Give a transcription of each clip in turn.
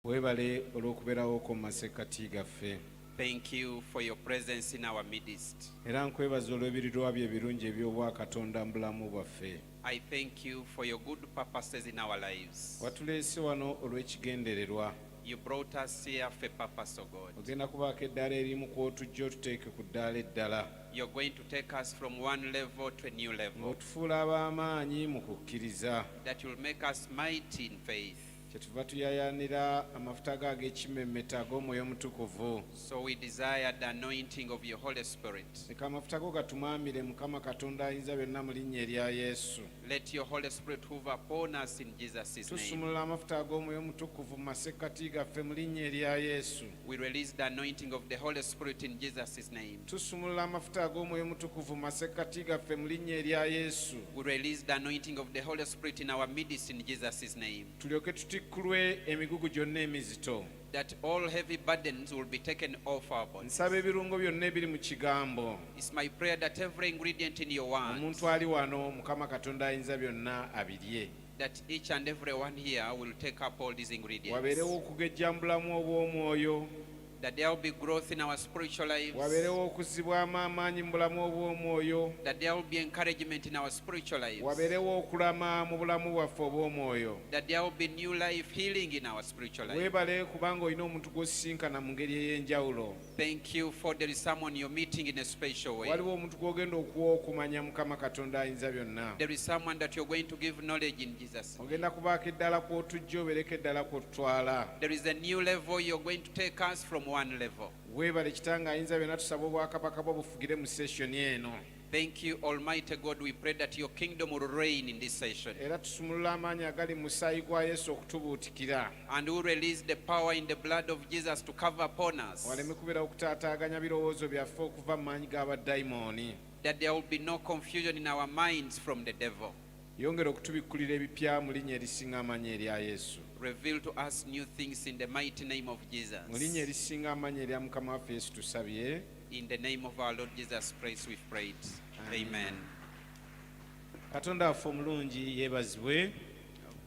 Webale olw'okubeerawo ko mu masekkati gaffe. Thank you for your presence in our midst. Era nkwebaza olw'ebirirwa bye ebirungi eby'obwakatonda mu bulamu bwaffe. I thank you for your good purposes in our lives. Watuleese wano olw'ekigendererwa. You brought us here for a purpose, O God. Ogenda kubaako eddaala erimu kw'otujja otuteeke ku ddaala eddala. You're going to take us from one level to a new level. Ng'otufuula ab'amaanyi mu kukkiriza. That will make us mighty in faith. Kyetuva tuyayaanira amafuta go ag'ekimmemmeta ag'omwoyo omutukuvu. So we desire the anointing of your Holy Spirit. Leka amafuta go gatumaamire Mukama Katonda ayinza byonna mu linnya erya Yesu. Let your Holy Spirit hover upon us in Jesus' name. Tusumulula amafuta ag'omwoyo omutukuvu mu masekkati gaffe mu linnya erya Yesu. We release the anointing of the Holy Spirit in Jesus' name. Tusumulula amafuta ag'omwoyo omutukuvu mu masekkati gaffe mu linnya erya Yesu. We release the anointing of the Holy Spirit in our midst in Jesus' name. Tulyoke tutikkulwe emigugu gyonna emizito. That all heavy burdens will be taken off our bodies. Nsaba ebirungo byonna ebiri mu kigambo. It's my prayer that every ingredient in your words, Omuntu ali wano Mukama Katonda ayinza byonna abirye. that each and every one here will take up all these ingredients. Wabeerewo okugejja mu bulamu obw'omwoyo. That there will be growth in our spiritual lives. Wabeerewo okuzzibwamu amaanyi mu bulamu obw'omwoyo. That there will be encouragement in our spiritual lives. Wabeerewo okulama mu bulamu bwaffe obw'omwoyo. That there will be new life healing in our spiritual life. Weebale kubanga olina omuntu gw'osisinkana mu ngeri ey'enjawulo. Thank you for there is someone you're meeting in a special way. Waliwo omuntu gw'ogenda okuwa okumanya Mukama Katonda ayinza byonna. There is someone that you're going to give knowledge in Jesus. Ogenda kubaako eddala kw'otujja obeereko eddala kw'otutwala. There is a new level you're going to take us from one level. Weebale Kitange ayinza byonna tusaba obwakabaka bwo bufugire mu session eno. Thank you, Almighty God. We pray that your kingdom will reign in this session. Era tusumulula amaanyi agali mu musaayi gwa Yesu okutubuutikira. And we release the power in the blood of Jesus to cover upon us. Waleme kubeera okutaataaganya birowoozo byaffe okuva mu maanyi g'abadayimooni. That there will be no confusion in our minds from the devil. Yongera okutubikkulira ebipya mu linnya erisinga amaanyi erya Yesu. Reveal to us new things in the mighty name of Jesus. Mu linnya erisinga amaanyi erya Mukama waffe Yesu tusabye. In the name of our Lord Jesus Christ we've prayed. Amen. Katonda waffe omulungi yeebazibwe.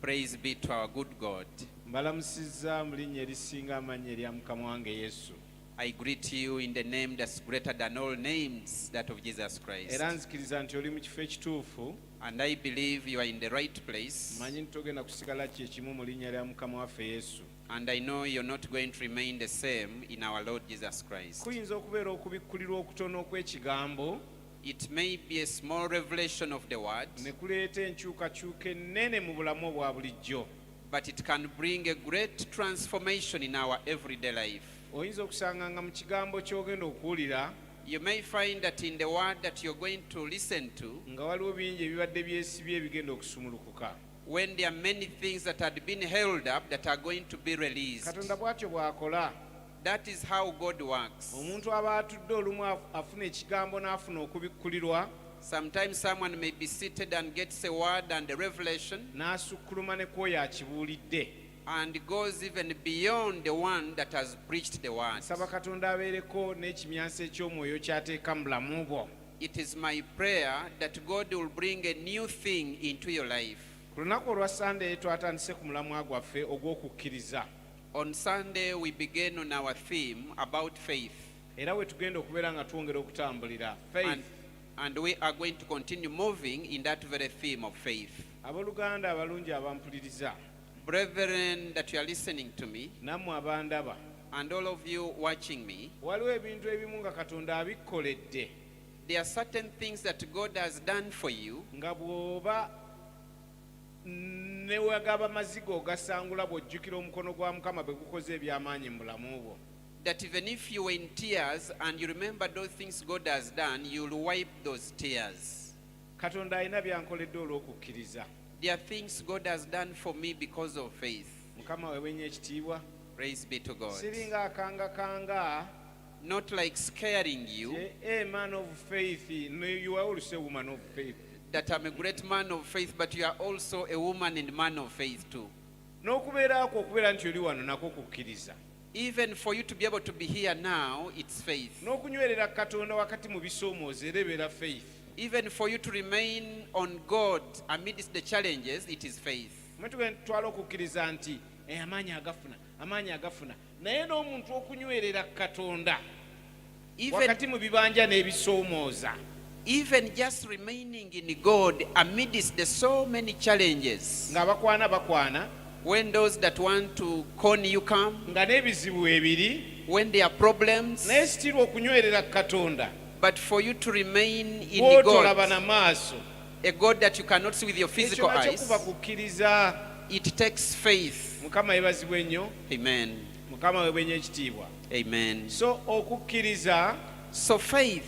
Praise be to our good God. Mbalamusizza mu linnya erisinga amaanyi erya Mukama wange Yesu. I greet you in the name that's greater than all names, that of Jesus Christ. Era nzikiriza nti oli mu kifo ekituufu. And I believe you are in the right place. Manyi nti togenda kusigala kyekimu mu linnya lya Mukama waffe Yesu. And I know you're not going to remain the same in our Lord Jesus Christ. Kuyinza okubeera okubikkulirwa okutono okw'ekigambo. It may be a small revelation of the word, ne kuleeta enkyukakyuka ennene mu bulamu obwa bulijjo. but it can bring a great transformation in our everyday life. Oyinza okusanga nga mu kigambo ky'ogenda okuwulira You may find that in the word that you're going to listen to, nga waliwo bingi ebibadde byesibye ebigenda okusumulukuka. when there are many things that had been held up that are going to be released. Katonda bw'atyo bw'akola. That is how God works. Omuntu aba atudde olumu afuna ekigambo n'afuna okubikkulirwa. Sometimes someone may be seated and gets a word and a revelation n'asukkuluma ne kwoyo akibuulidde. and goes even beyond the one that has preached the word. Nsaba Katonda abeereko n'ekimyanso eky'omwoyo ky'ateeka mu bulamu bwo. It is my prayer that God will bring a new thing into your life. Ku lunaku olwa Sunday twatandise ku mulamwa gwaffe ogw'okukkiriza. On Sunday, we begin on our theme about faith. Era we tugenda okubeera nga twongera okutambulira. Faith. And we are going to continue moving in that very theme of faith. Abooluganda abalungi abampuliriza. Brethren that you are listening to me, Nammwe abandaba. and all of you watching me, Waliwo ebintu ebimu nga Katonda abikkoledde. there are certain things that God has done for you, Nga bw'oba ne wagaba maziga ogasangula bw'ojjukira omukono gwa Mukama bwe gukoze eby'amaanyi mu bulamu bwo. that even if you were in tears and you remember those things God has done, you'll wipe those tears. Katonda alina by'ankoledde olw'okukkiriza. There are things God has done for me because of faith. Mukama weewe nnyo ekitiibwa. Praise be to God. Siringa akangakanga. Not like scaring you, A man of faith. No, you are also a woman of faith. that I'm a great man of faith, but you are also a woman and man of faith too. N'okubeerako okubeera nti oli wano nako kukkiriza. Even for you to be able to be here now, it's faith. N'okunywerera Katonda wakati mu bisoomoozo era ebeera faith. Even for you to remain on God amidst the challenges, it is faith. Mwe tugenda tutwala okukkiriza nti amaanyi agafuna amaanyi agafuna naye n'omuntu okunywerera Katonda Even, wakati mu bibanja n'ebisoomooza even just remaining in God amidst the so many challenges. ng'abakwana When those that want to con you come, nga n'ebizibu ebiri when there are problems, naye sitirwa okunywerera Katonda but for you to remain in bw'otolaba God, na maaso a God that you cannot see with your ekyo physical nakyo eyes, kuba kukkiriza. it takes faith. Mukama yeebazibwe nnyo, Amen. Mukama weebwe nnyo ekitiibwa. Amen. So okukkiriza So faith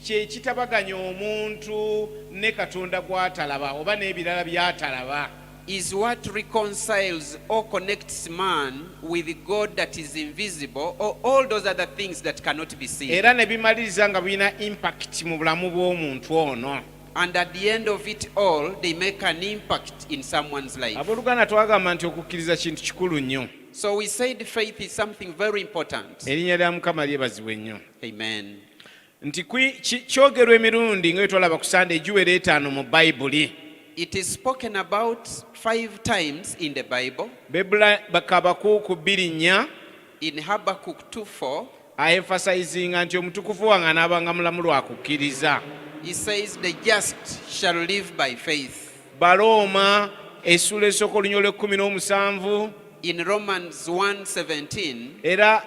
kye kitabaganya omuntu ne Katonda gw'atalaba oba n'ebirala by'atalaba. is what reconciles or connects man with God that is invisible, or all those other things that cannot be seen. Era ne bimaliriza nga birina impact mu bulamu bw'omuntu ono. And at the end of it all, they make an impact in someone's life. Abooluganda twagamba nti okukkiriza kintu kikulu nnyo. So we said faith is something very important. Erinnya lya Mukama lyebazibwe nnyo. Amen. Nti kyogerwa emirundi nga twalaba ku Sunday egiwera 5 mu Bayibuli. It is spoken about 5 times in the Bible. Bebula Bakabakuuku 2:4 In Habakkuk 2:4, aemphasizinga nti omutukuvu wange anaabanga mulamu lwa kukkiriza. he says, the just shall live by faith. Balooma essula esooka olunyolo 17 In Romans 1:17, era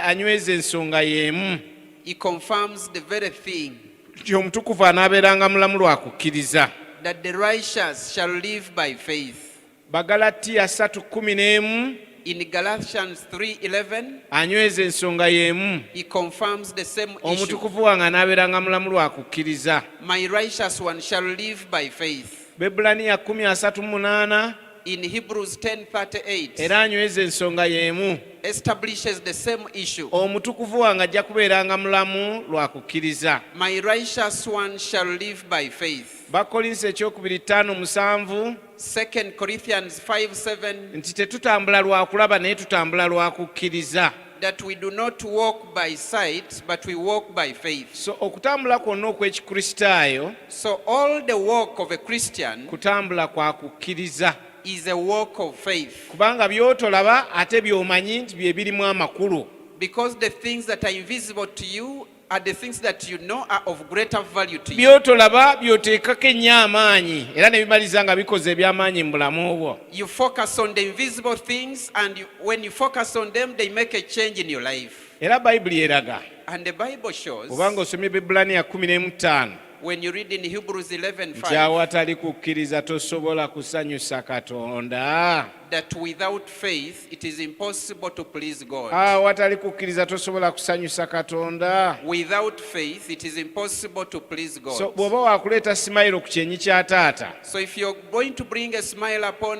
anyweza ensonga y'emu he confirms the very thing, nti omutukuvu anaabeeranga mulamu lwa kukkiriza. that the righteous shall live by faith. Bagalatiya 3:11 In Galatians 3:11, anyweza ensonga y'emu he confirms the same issue. omutukuvu wange anaabeeranga mulamu lwa kukkiriza. My righteous one shall live by faith. Bebulaniya 10:38 In Hebrews 10:38, era anyweza ensonga y'emu establishes the same issue. omutukuvu wange ajja kubeeranga mulamu lwa kukkiriza. My righteous one shall live by faith. Bakolinso 2:5-7 2 Corinthians 5:7, nti tetutambula lwa kulaba naye tutambula lwa kukkiriza. that we do not walk by sight, but we walk by faith. So okutambula kwonna okw'ekikristaayo So all the walk of a Christian kutambula kwa kukkiriza. is a walk of faith. Kubanga by'otolaba ate by'omanyi nti bye birimu amakulu. Because the things that are invisible to you are the things that you know are of greater value to you. By'otolaba by'oteekako ennyo amaanyi era ne bimaliza nga bikoze eby'amaanyi mu bulamu bwo. You focus on the invisible things, and when you focus on them, they make a change in your life. Era Bayibuli eraga And the Bible shows, obanga osomye Bebulaniya 10:5 when you read in Hebrews nti 11:5, awatali kukkiriza tosobola kusanyusa Katonda. that without faith it is impossible to please God. Awatali kukkiriza tosobola kusanyusa Katonda. Without faith it is impossible to please God. So bw'oba waakuleeta simayiro ku kyenyi kya taata, So if you're going to bring a smile upon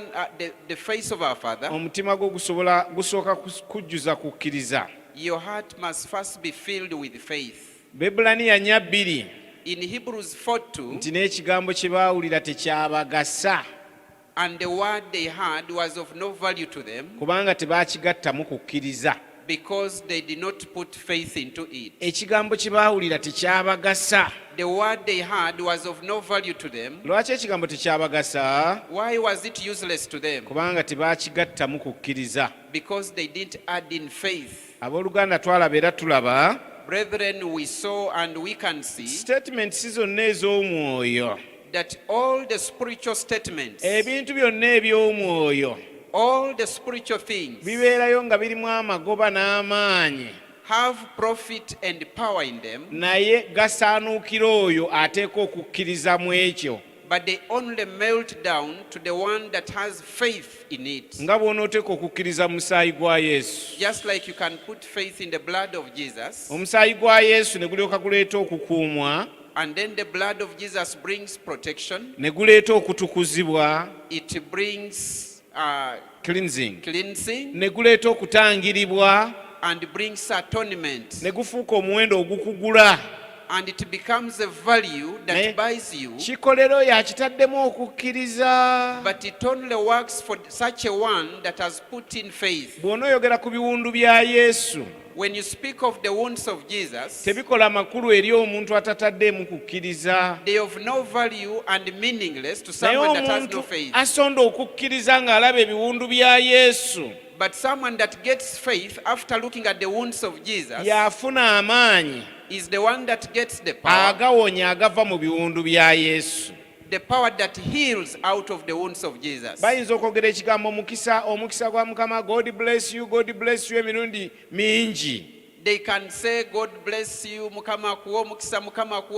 the face of our Father, omutima gwo gusooka kujjuza kukkiriza. your heart must first be filled with faith. Bebulaniya 4:2 In Hebrews 4:2, nti n'ekigambo kye baawulira tekyabagasa and the word they heard was of no value to them, kubanga tebaakigattamu kukkiriza. because they did not put faith into it. Ekigambo kye baawulira tekyabagasa. The word they heard was of no value to them. Lwaki ekigambo tekyabagasa? Why was it useless to them? Kubanga tebaakigattamu kukkiriza. Because they didn't add in faith. Abooluganda twalaba era tulaba Brethren, we saw and we can see statement si zonna ez'omwoyo. that all the spiritual statements, Ebintu byonna eby'omwoyo all the spiritual things bibeerayo nga birimu amagoba n'amaanyi, have profit and power in them, naye gasaanuukira oyo ateeka okukkiriza mu ekyo. but they only melt down to the one that has faith in it. Nga bw'onooteeka okukkiriza mu musaayi gwa Yesu. Just like you can put faith in the blood of Jesus, Omusaayi gwa Yesu ne gulyoka guleeta okukuumwa, and then the blood of Jesus brings protection, ne guleeta okutukuzibwa, it brings cleansing, cleansing, ne guleeta okutangiribwa, and brings atonement, ne gufuuka omuwendo ogukugula. and it becomes a value that Naye buys you, kikolero yakitaddemu okukkiriza. but it only works for such a one that has put in faith. Bw'onooyogera ku biwundu bya Yesu, When you speak of the wounds of Jesus, tebikola makulu eri omuntu atataddeemu kukkiriza. they have no value and meaningless to Naye someone that has omuntu no faith. asonda okukkiriza ng'alaba ebiwundu bya Yesu, But someone that gets faith after looking at the wounds of Jesus y'afuna amaanyi is the one that gets the power, agawonya agava mu biwundu bya Yesu. the power that heals out of the wounds of Jesus. Bayinza okwogera ekigambo omukisa gwa Mukama, God bless you, God bless you emirundi mingi. They can say, God bless you, Mukama akuwe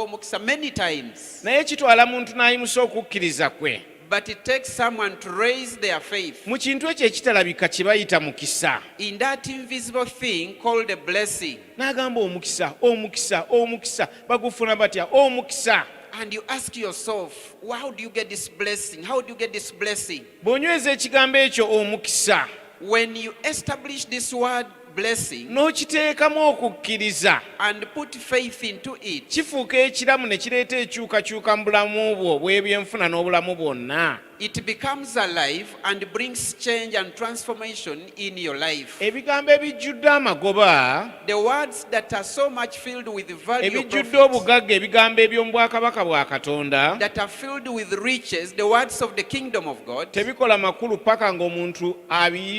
omukisa many times. Naye kitwala muntu n'ayimusa okukkiriza kwe But it takes someone to raise their faith mu kintu ekyo ekitalabika kye bayita mukisa. in that invisible thing called a blessing. N'agamba omukisa bagufuna batya omukisa. And you ask yourself, how do you get this blessing? How do you get this blessing? Bw'onyweza ekigambo ekyo omukisa When you establish this word blessing n'okiteekamu okukkiriza, and put faith into it, kifuuka ekiramu ne kireeta enkyukakyuka mu bulamu bwo bw'ebyenfuna n'obulamu bwonna. it becomes alive and brings change and transformation in your life. Ebigambo ebijjudde amagoba, The words that are so much filled with value, ebijjudde profit, obugagga, ebigambo eby'omu bwakabaka bwa Katonda, that are filled with riches, the words of the kingdom of God, tebikola makulu paka ng'omuntu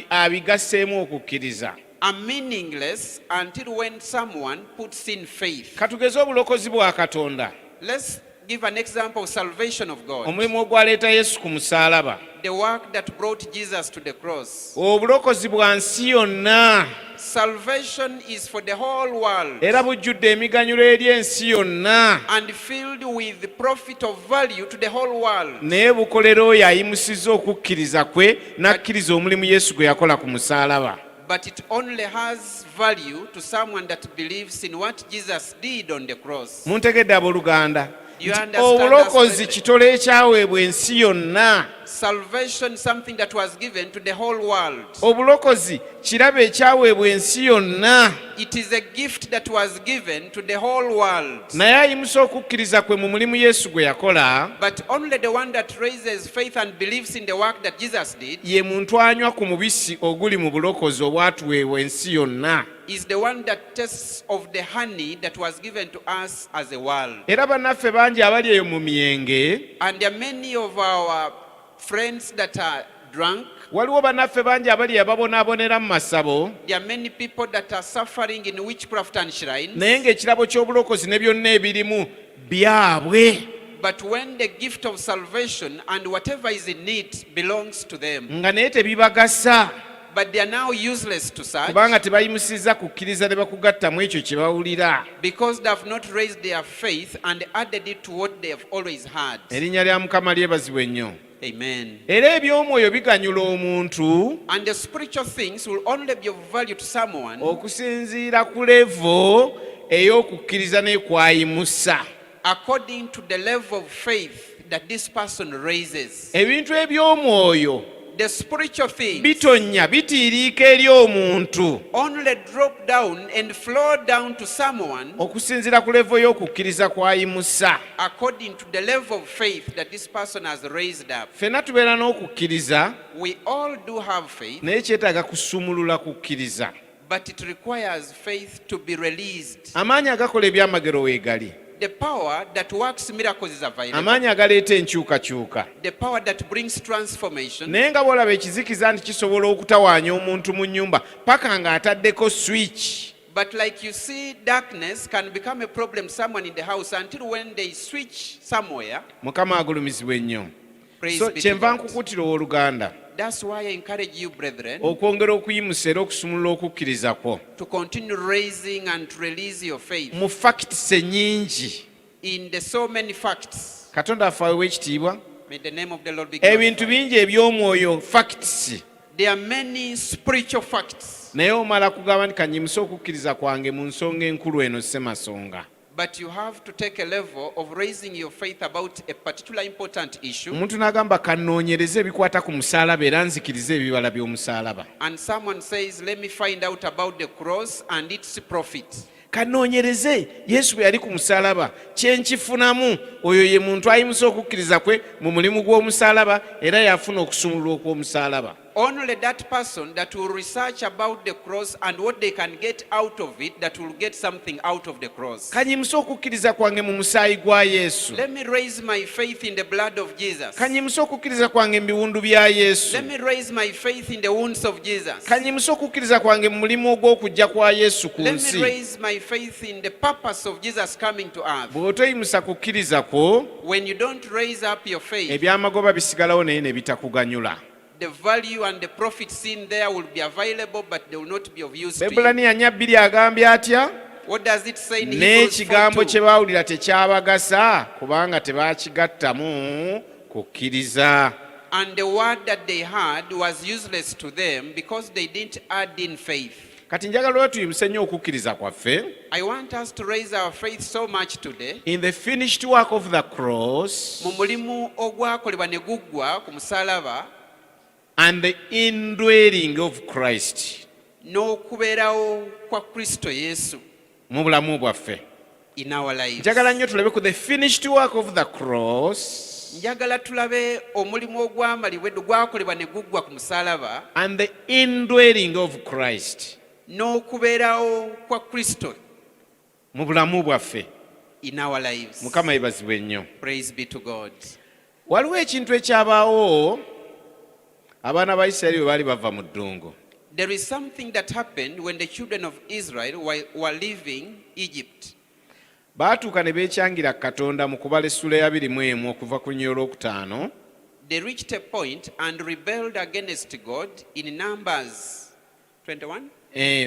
abigasseemu okukkiriza. are meaningless until when someone puts in faith. Katugeze obulokozi bwa Katonda, Let's give an example of salvation of God, omulimu ogwaleeta Yesu ku musaalaba, the work that brought Jesus to the cross. obulokozi bwa nsi yonna, Salvation is for the whole world era bujjudde emiganyulo eri ensi yonna, and filled with the profit of value to the whole world. naye bukolera oyo ayimusizza okukkiriza kwe n'akkiriza omulimu Yesu gwe yakola ku musaalaba. But it only has value to someone that believes in what Jesus did on the cross. Muntegedde abooluganda You nti understand obulokozi us? kitole ekyaweebwa ensi yonna. Salvation, something that was given to the whole world. Obulokozi kirabo ekyaweebwa ensi yonna, It is a gift that was given to the whole world. naye ayimusa okukkiriza kwe mu mulimu Yesu gwe yakola, But only the one that raises faith and believes in the work that Jesus did ye muntu anywa ku mubisi oguli mu bulokozi obwatuweebwa ensi yonna. is the one that tastes of the honey that was given to us as a world. Era bannaffe bangi abali eyo mu myenge, And there are many of our friends that are drunk. waliwo bannaffe bangi abali ababonaabonera mu masabo, There are many people that are suffering in witchcraft and shrines. naye ng'ekirabo ky'obulokozi ne byonna ebirimu byabwe, But when the gift of salvation and whatever is in it belongs to them, nga naye tebibagasa but they are now useless to such kubanga tebayimusizza kukkiriza ne bakugatta mu ekyo kye bawulira. because they have not raised their faith and added it to what they have always had. Erinnya lya Mukama lyebazibwe nnyo. Amen. Era eby'omwoyo biganyula omuntu And the spiritual things will only be of value to someone okusinziira ku levo ey'okukkiriza n'ekwayimusa. according to the level of faith that this person raises. Ebintu eby'omwoyo The spiritual things bitonnya bitiiriika eri omuntu only drop down and flow down to someone okusinziira ku levo y'okukkiriza kwayimusa. according to the level of faith that this person has raised up. Ffenna tubeera n'okukkiriza, We all do have faith, naye kyetaaga kusumulula kukkiriza. but it requires faith to be released. Amaanyi agakola ebyamagero weegali, The power that works miracles is available. amaanyi agaleeta enkyukakyuka. The power that brings transformation. Naye nga bw'olaba ekizikiza nti kisobola okutawaanya omuntu mu nnyumba paka ng'ataddeko switch. But like you see, darkness can become a problem someone in the house until when they switch somewhere. Mukama agulumizibwe nnyo. Praise So be to kyenva God. nkukutira owooluganda That's why I encourage you, brethren, okwongera okuyimusa era okusumulula okukkiriza kwo to continue raising and to release your faith mu facts ennyingi. in the so many facts. Katonda afaawewo ekitiibwa. May the name of the Lord be Ebintu glorified. bingi eby'omwoyo facts, There are many spiritual facts, naye omala kugamba nti kanyimuse okukkiriza kwange mu nsonga enkulu eno ssemasonga. but you have to take a level of raising your faith about a particular important issue. Omuntu n'agamba kannoonyereze ebikwata ku musaalaba era nzikirize ebibala by'omusaalaba. And someone says, let me find out about the cross and its profit. Kannoonyereze Yesu bwe yali ku musaalaba kye nkifunamu. Oyo ye muntu ayimusa okukkiriza kwe mu mulimu gw'omusaalaba era yafuna okusumululwa okw'omusaalaba. Only that person that will research about the cross and what they can get out of it, that will get something out of the cross. Kanyimuse okukkiriza kwange mu musaayi gwa Yesu. Let me raise my faith in the blood of Jesus. Kanyimuse okukkiriza kwange mu biwundu bya Yesu. Let me raise my faith in the wounds of Jesus. Kanyimuse okukkiriza kwange mu mulimu ogw'okujja kwa Yesu ku Let me nsi. raise my faith in the purpose of Jesus coming to earth. Bw'otoyimusa kukkiriza kwo, When you don't raise up your faith, ebyamagoba bisigalawo naye ne bitakuganyula. the value and the profit seen there will be available, but they will not be of use to you. Ebulaniya 2:2 agambye atya? What does it say in Hebrews N'ekigambo 4:2? kye baawulira tekyabagasa kubanga tebaakigattamu kukkiriza. And the word that they heard was useless to them because they didn't add in faith. Kati njagala lwe tuyimuse nnyo okukkiriza kwaffe. I want us to raise our faith so much today. In the finished work of the cross Mu mulimu ogwakolebwa ne guggwa ku musalaba, and the indwelling of Christ n'okubeerawo kwa Kristo Yesu mu bulamu bwaffe. in our lives. Njagala nnyo tulabe ku the finished work of the cross Njagala tulabe omulimu ogwamalibwa gwakolebwa ne guggwa ku musalaba and the indwelling of Christ n'okubeerawo kwa Kristo mu bulamu bwaffe. in our lives. Mukama yebazibwe nnyo. Praise be to God. Waliwo ekintu ekyabaawo abaana ba Isirayiri bwe baali bava mu ddungu. There is something that happened when the children of Israel were leaving Egypt. Baatuuka ne beekyangira Katonda mu Kubala essula ya 21 okuva ku nnyolo olwokutaano. They reached a point and rebelled against God in Numbers 21,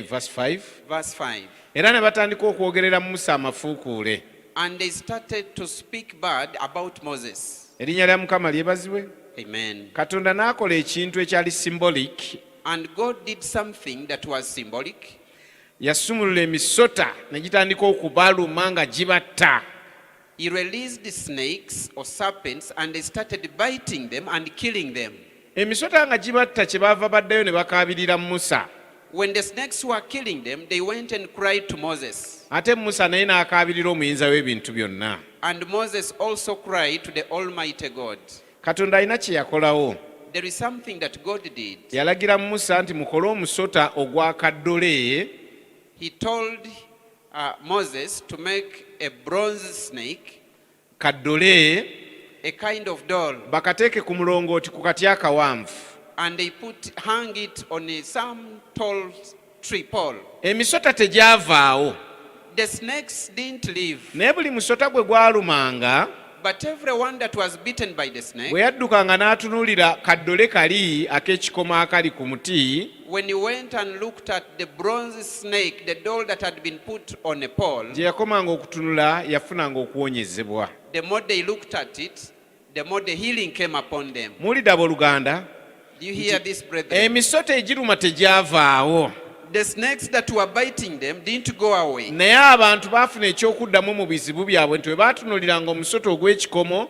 Verse 5. verse 5. Era ne batandika okwogerera Musa amafuukuule. And they started to speak bad about Moses. Erinnya lya Mukama lyebazibwe. Amen. Katonda n'akola ekintu ekyali symbolic. And God did something that was symbolic. Yasumulula emisota ne gitandika okubaluma nga gibatta. He released snakes or serpents and they started biting them and killing them. Emisota nga gibatta kyebaava baddayo ne bakaabirira Musa. When the snakes were killing them, they went and cried to Moses. Ate Musa naye n'akaabirira omuyinza w'ebintu byonna. And Moses also cried to the Almighty God. Katonda alina kye yakolawo. There is something that God did. Yalagira Musa nti mukole omusota ogwa kaddole. He told Moses to make a bronze snake, Kaddole a kind of doll, bakateeke ku mulongooti ku kati akawanvu. and they hung it on some tall tree pole. Emisota tegyavaawo. The snakes didn't leave, Naye buli musota gwe gwalumanga, but everyone that was bitten by the snake, bwe yaddukanga n'atunuulira kaddole kali ak'ekikomo akali ku muti, when he went and looked at the bronze snake, the doll that had been put on a pole, gye yakomanga okutunula yafunanga okuwonyezebwa. the more they looked at it, the more the healing came upon them. Muwulidde abooluganda? Do you hear this, brethren? Emisota egiruma tegyavaawo. The snakes that were biting them didn't go away. Naye abantu baafuna ekyokuddamu mu bizibu byabwe nti bwe baatunuliranga omusota ogw'ekikomo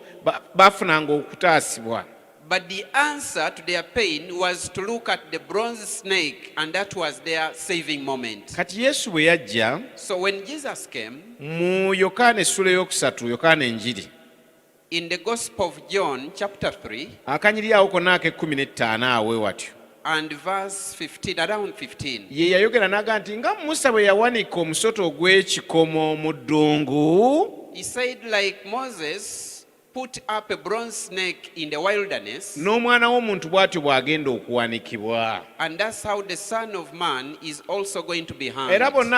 baafunanga okutaasibwa. But the answer to their pain was to look at the bronze snake, and that was their saving moment. Kati Yesu bwe yajja So when Jesus came, mu Yokaana essula ey'okusatu, Yokaana Enjiri, in the Gospel of John, chapter 3, akanyiri awo konna ak'e15 awe watyo, and verse 15, around 15, ye yayogera n'aga nti nga Musa bwe yawanika omusota ogw'ekikomo mu ddungu, he said, like Moses put up a bronze snake in the wilderness, n'omwana w'omuntu bw'atyo bw'agenda okuwanikibwa. and that's how the Son of Man is also going to be Era hanged. bonna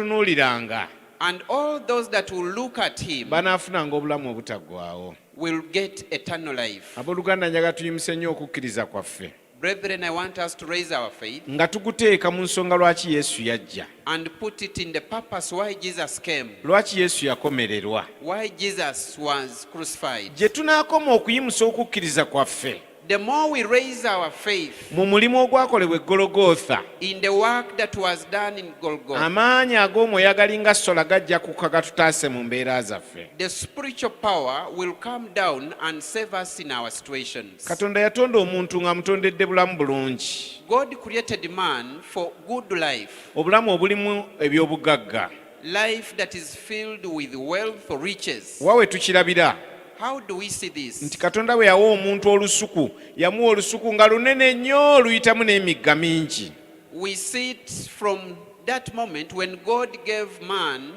abanaamutunuuliranga And all those that will look at him banaafunanga obulamu obutaggwaawo. will get eternal life. Abooluganda njagala tuyimuse nnyo okukkiriza kwaffe Brethren, I want us to raise our faith nga tuguteeka mu nsonga lwaki Yesu yajja, and put it in the purpose why Jesus came, lwaki Yesu yakomererwa. why Jesus was crucified. Gye tunaakoma okuyimusa okukkiriza kwaffe The more we raise our faith mu mulimu ogwakolebwa e Gologotha, in the work that was done in Golgotha, amaanyi ag'omwoyo agalinga sola gajja kukka gatutaase mu mbeera zaffe. the spiritual power will come down and save us in our situations. Katonda yatonda omuntu ng'amutondedde bulamu bulungi, God created man for good life, obulamu obulimu eby'obugagga. life that is filled with wealth or riches. Wa we tukirabira? How do we see this? nti Katonda bwe yawa omuntu olusuku yamuwa olusuku nga lunene nnyo luyitamu n'emigga mingi. We see it from that moment when God gave man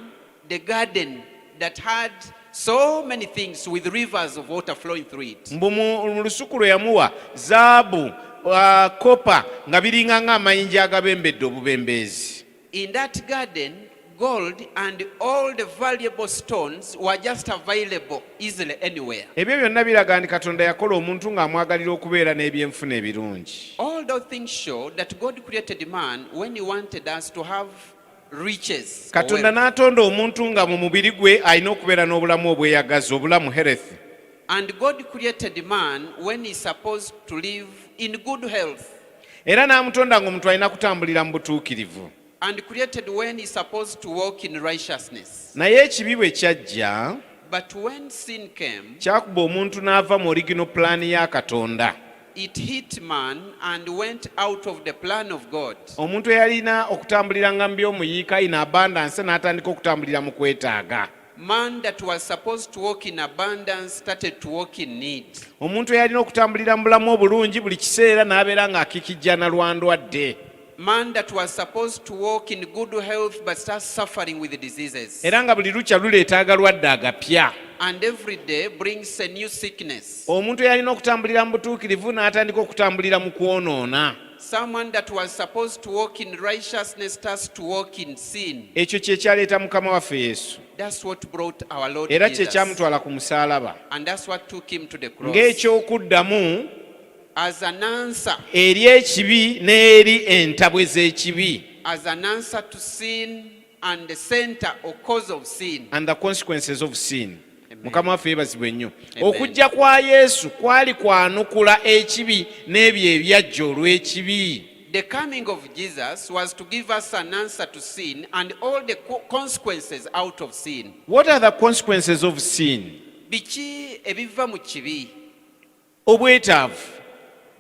the garden that had so many things with rivers of water flowing through it. Mbu mu lusuku lwe yamuwa zaabu kopa nga biringa ng'amayinja agabembedde obubembeezi. In that garden, gold and all the valuable stones were just available easily anywhere. Ebyo byonna biraga nti Katonda yakola omuntu ng'amwagalira okubeera n'ebyenfuna ebirungi. All those things show that God created man when he wanted us to have riches. or Katonda wealth. n'atonda omuntu nga mu mubiri gwe alina okubeera n'obulamu obweyagaza, obulamu health. And God created man when he's supposed to live in good health. Era n'amutonda ng'omuntu alina kutambulira mu butuukirivu. And created when he's supposed to walk in righteousness. Naye ekibi bwe kyajja But when sin came, kyakuba omuntu n'ava mu original plan ya Katonda. it hit man and went out of the plan of God. Omuntu eyalina okutambuliranga mu by'omuyiika in abundance n'atandika okutambulira mu kwetaaga. Man that was supposed to walk in abundance started to walk in need. Omuntu eyalina okutambulira mu bulamu obulungi buli kiseera n'abeera ng'akikijja na lwa ndwadde. Man that was supposed to walk in good health but starts suffering with diseases. Era nga buli lukya luleeta agalwadde agapya. And every day brings a new sickness. Omuntu eyalina okutambulira mu butuukirivu n'atandika okutambulira mu kwonoona. Someone that was supposed to walk in righteousness starts to walk in sin. Ekyo kye kyaleeta Mukama waffe Yesu. That's what brought our Lord Era kye Jesus. kyamutwala ku musaalaba. And that's what took him to the cross. Ng'ekyokuddamu As an answer. eri ekibi n'eri entabwe z'ekibi. As an answer to sin and the center or cause of sin. And the consequences of sin. Amen. Mukama waffe yeebazibwe nnyo. Amen. Okujja kwa Yesu kwali kwanukula ekibi n'ebyo ebyajja olw'ekibi. The coming of Jesus was to give us an answer to sin and all the consequences out of sin. What are the consequences of sin? Biki ebiva mu kibi? Obwetaavu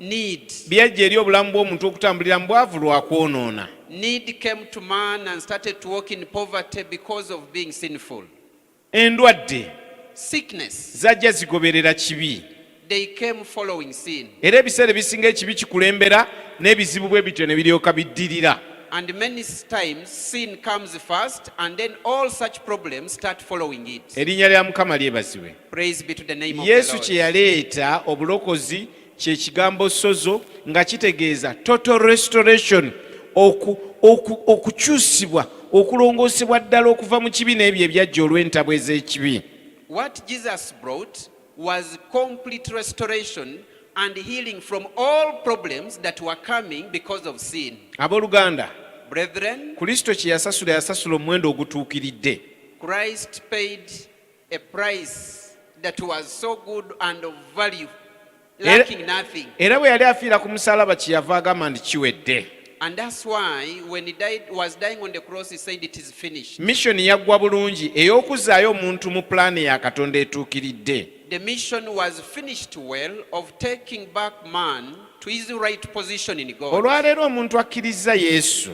Need. byajja eri obulamu bw'omuntu okutambulira mu bwavu lwa kwonoona. Need came to man and started to walk in poverty because of being sinful. Endwadde Sickness. zajja zigoberera kibi. They came following sin. Era ebiseera ebisinga ekibi kikulembera n'ebizibu bwe bityo ne biryoka biddirira. And many times sin comes first and then all such problems start following it. Erinnya lya Mukama lyebazibwe. Praise be to the name of Yesu the kye Lord. yaleeta obulokozi kye kigambo sozo nga kitegeeza total restoration, okukyusibwa, okulongoosebwa ddala okuva mu kibi n'ebyo ebyajja olw'entabwe ez'ekibi. What Jesus brought was complete restoration and healing from all problems that were coming because of sin. Abooluganda, Brethren, Kristo kye yasasula omuwendo ogutuukiridde. Christ paid a price that was so good and of value, lacking nothing. Era bwe yali afiira ku musaalaba kyeyava agamba nti kiwedde. And that's why when he was dying on the cross, he said it is finished. Missioni yaggwa bulungi ey'okuzzaayo omuntu mu pulaani ya Katonda etuukiridde. The mission was finished well of taking back man to his right position in God. Olwaleero omuntu akkiriza Yesu,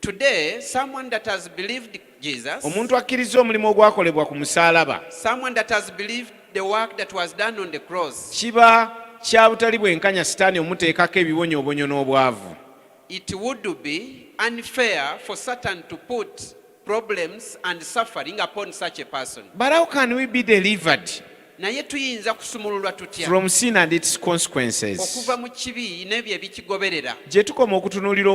Today, someone that has believed Jesus, omuntu akkiriza omulimu ogwakolebwa ku musaalaba, someone that has believed the work that was done on the cross, kiba kya butali bwenkanya Sitaani omuteekako ebiwonyobonyo n'obwavu. it would be unfair for Satan to put problems and suffering upon such a person. But how can we be delivered Naye tuyinza kusumululwa tutya from sin and its consequences? okuva mu kibi n'ebyo ebikigoberera? Gye tukoma okutunuulira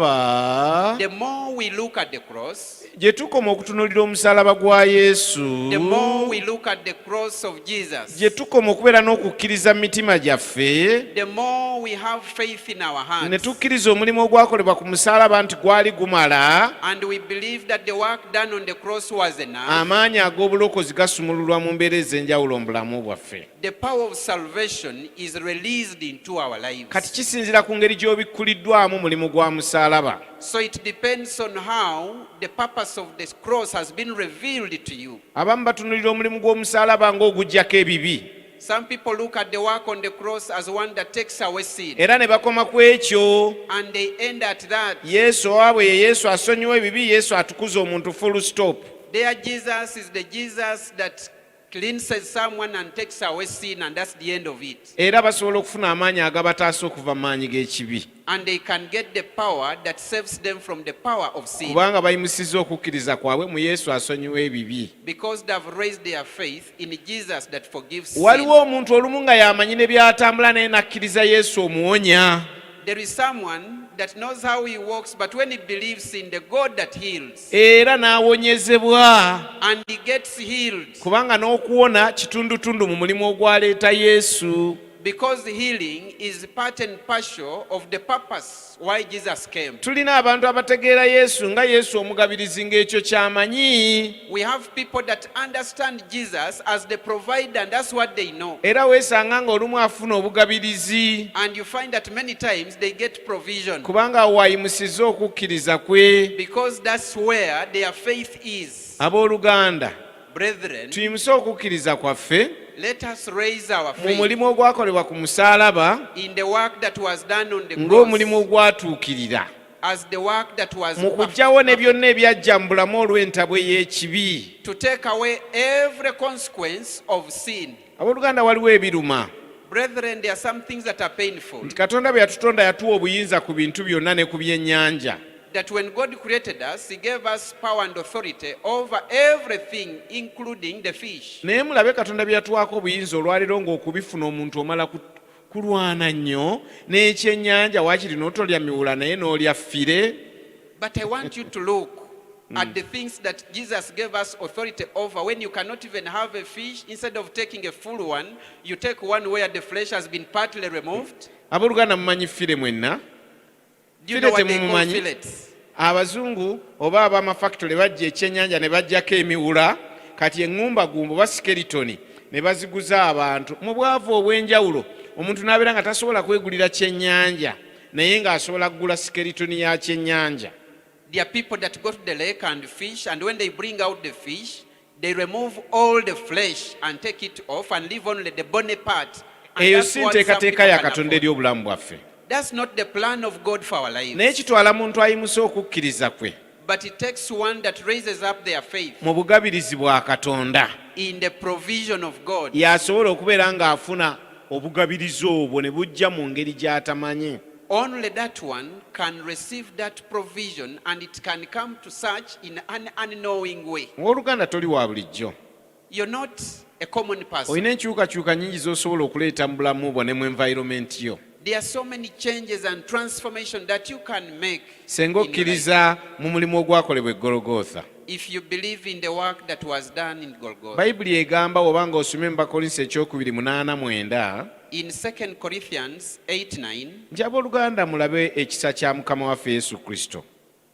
omusaalaba, The more we look at the cross, gye tukoma okutunuulira omusaalaba gwa Yesu, the more we look at the cross of Jesus, gye tukoma okubeera n'okukkiriza mu mitima gyaffe, the more we have faith in our ne hands, tukkiriza omulimu ogwakolebwa ku musaalaba nti gwali gumala, and we believe that the work done on the cross was enough. amaanyi ag'obulokozi gasumululwa mu mbeera ez'enjawulo mu bulamu bwaffe. The power of salvation is released into our lives. Kati kisinziira ku ngeri gy'obikkuliddwamu mulimu gwa musaalaba. So it depends on how the purpose of this cross has been revealed to you. Abamu batunuulira omulimu gw'omusaalaba ng'oguggyako ebibi, Some people look at the work on the cross as one that takes away sin, era ne bakoma ku ekyo. and they end at that. Yesu owaabwe ye Yesu asonyiwa ebibi, Yesu atukuza omuntu full stop. Their Jesus is the Jesus that cleanses someone and takes away sin, and that's the end of it. era basobola okufuna amaanyi agabataasa okuva mu maanyi g'ekibi And they can get the power that saves them from the power of sin. kubanga bayimusizza okukkiriza kwabwe mu yesu asonyiwa ebibi. Because they have raised their faith in Jesus that forgives sin. Waliwo omuntu olumu nga yamanyi ne byatambula naye nakkiriza yesu omuwonya. There is someone that knows how he walks, but when he believes in the God that heals, Era n'awonyezebwa and he gets healed, kubanga n'okuwona kitundutundu mu mulimu ogwaleeta Yesu. because healing is part and parcel of the purpose why Jesus came. Tulina abantu abategeera Yesu nga Yesu omugabirizi ng'ekyo ky'amanyi. We have people that understand Jesus as the provider, and that's what they know. Era weesanga ng'olumu afuna obugabirizi And you find that many times they get provision, kubanga awo wayimusizza okukkiriza kwe. because that's where their faith is. Abooluganda, Brethren, tuyimuse okukkiriza kwaffe let us raise our mu faith mulimu ogwakolebwa ku musaalaba in the work that was done on the ng'omulimu cross, ogwatuukirira as the work that was mu kuggyawo ne byonna ebyajja mu bulamu olw'entabwe y'ekibi. to take away every consequence of sin. Abooluganda, waliwo ebiruma Brethren, there are some things that are painful. nti Katonda bwe yatutonda yatuwa obuyinza ku bintu byonna ne ku byennyanja. That when God created us, He gave us power and authority over everything, including the fish. Naye mulabe Katonda bye yatuwaako obuyinza olwaliro ng'okubifuna omuntu omala kulwana nnyo n'ekyennyanja waakiri n'otolya miwula naye n'olya ffire. But I want you to look at the things that Jesus gave us authority over. When you cannot even have a fish, instead of taking a full one, you take one where the flesh has been partly removed. Abooluganda, mumanyi ffire mwenna? Do you know what they call Temumumanyi? fillets? Abazungu oba ab'amafactory bajja ekyennyanja ne bajjako emiwula, kati eŋŋumbagumba oba skeletoni ne baziguza abantu mu bwavu obw'enjawulo. Omuntu n'abeera nga tasobola kwegulira kyennyanja naye ng'asobola kugula skeletoni ya kyennyanja. There are people that go to the lake and fish, and when they bring out the fish, they remove all the flesh and take it off and leave only the bony part. And Eyo that's si what some nteekateeka people ya can Katonda afford. eri obulamu bwaffe. That's not the plan of God for our lives. Naye kitwala muntu ayimuse okukkiriza kwe But it takes one that raises up their faith mu bugabirizi bwa Katonda in the provision of God. y'asobola okubeera ng'afuna obugabirizi obwo ne bujja mu ngeri gy'atamanyi. Only that one can receive that provision, and it can come to such in an unknowing way. Oluganda toli wa bulijjo. You're not a common person. Olina enkyukakyuka nnyingi z'osobola okuleeta mu bulamu bwo ne mu environment yo. There are so many changes and transformation that you can make Senga in your life okkiriza mu mulimu ogwakolebwa e Golgotha. if you believe in the work that was done in Golgotha. Bayibuli egamba oba ng'osomye mu Bakolinso ekyokubiri 8:9 In 2 Corinthians 8:9, nti abooluganda mulabe ekisa kya Mukama waffe Yesu Kristo.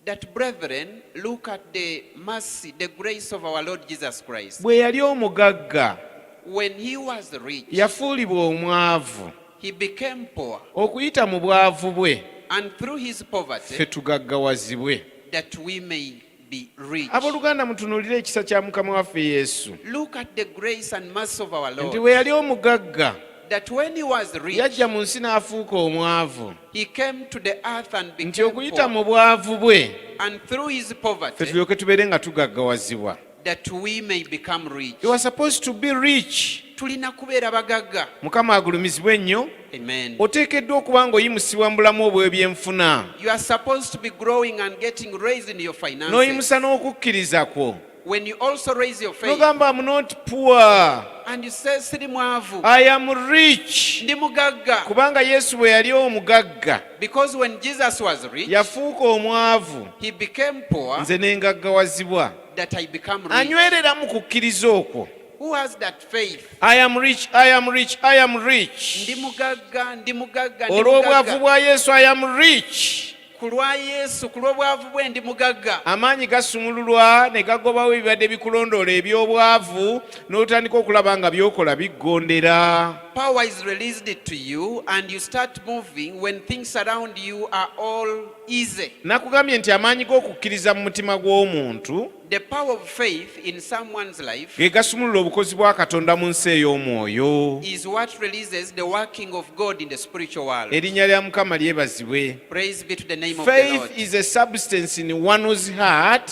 that brethren, look at the mercy, the grace of our Lord Jesus Christ. Bwe yali omugagga When he was rich, yafuulibwa omwavu. he became poor, Okuyita mu bwavu bwe and through his poverty, ffe tugaggawazibwe. that we may be rich. Abooluganda, mutunuulire ekisa kya Mukama waffe Yesu. Look at the grace and mercy of our Nti Lord. bwe yali omugagga That when he was rich, yajja mu nsi n'afuuka omwavu. he came to the earth and Nti became okuyita poor. mu bwavu bwe And through his ffe poverty, tulyoke tubeere nga tugaggawazibwa. that we may become rich. You are supposed to be rich. Tulina kubeera bagagga. Mukama agulumizibwe ennyo. Amen. Oteekeddwa okuba ng'oyimusibwa mu bulamu obw'ebyenfuna. You are supposed to be growing and getting raised in your finances. N'oyimusa n'okukkiriza kwo. When you also raise your faith N'ogamba I'm not poor. and you say siri mwavu, I am rich. ndi mugagga. Kubanga Yesu bwe yali omugagga Because when Jesus was rich, yafuuka omwavu. he became poor, Nze ne ngaggawazibwa. that I become rich. Anywerera mu kukkiriza okwo. Who has that faith? I am rich, I am rich, I am rich. Ndi mugagga, ndi mugagga, ndi Olw'obwavu mugagga. bwa Yesu I am rich. Ku lwa Yesu, ku lw'obwavu bwe ndi mugagga. Amaanyi gasumululwa ne gagobawo ebibadde bikulondoola eby'obwavu n'otandika okulaba nga by'okola biggondera. Power is released to you and you start moving when things around you are all easy. Nakugambye nti amaanyi g'okukkiriza mu mutima gw'omuntu The power of faith in someone's life ge gasumulula obukozi bwa Katonda mu nsi ey'omwoyo. is what releases the working of God in the spiritual world. Erinnya lya Mukama lyebazibwe. Praise be to the name of the Lord. Faith is a substance in one's heart.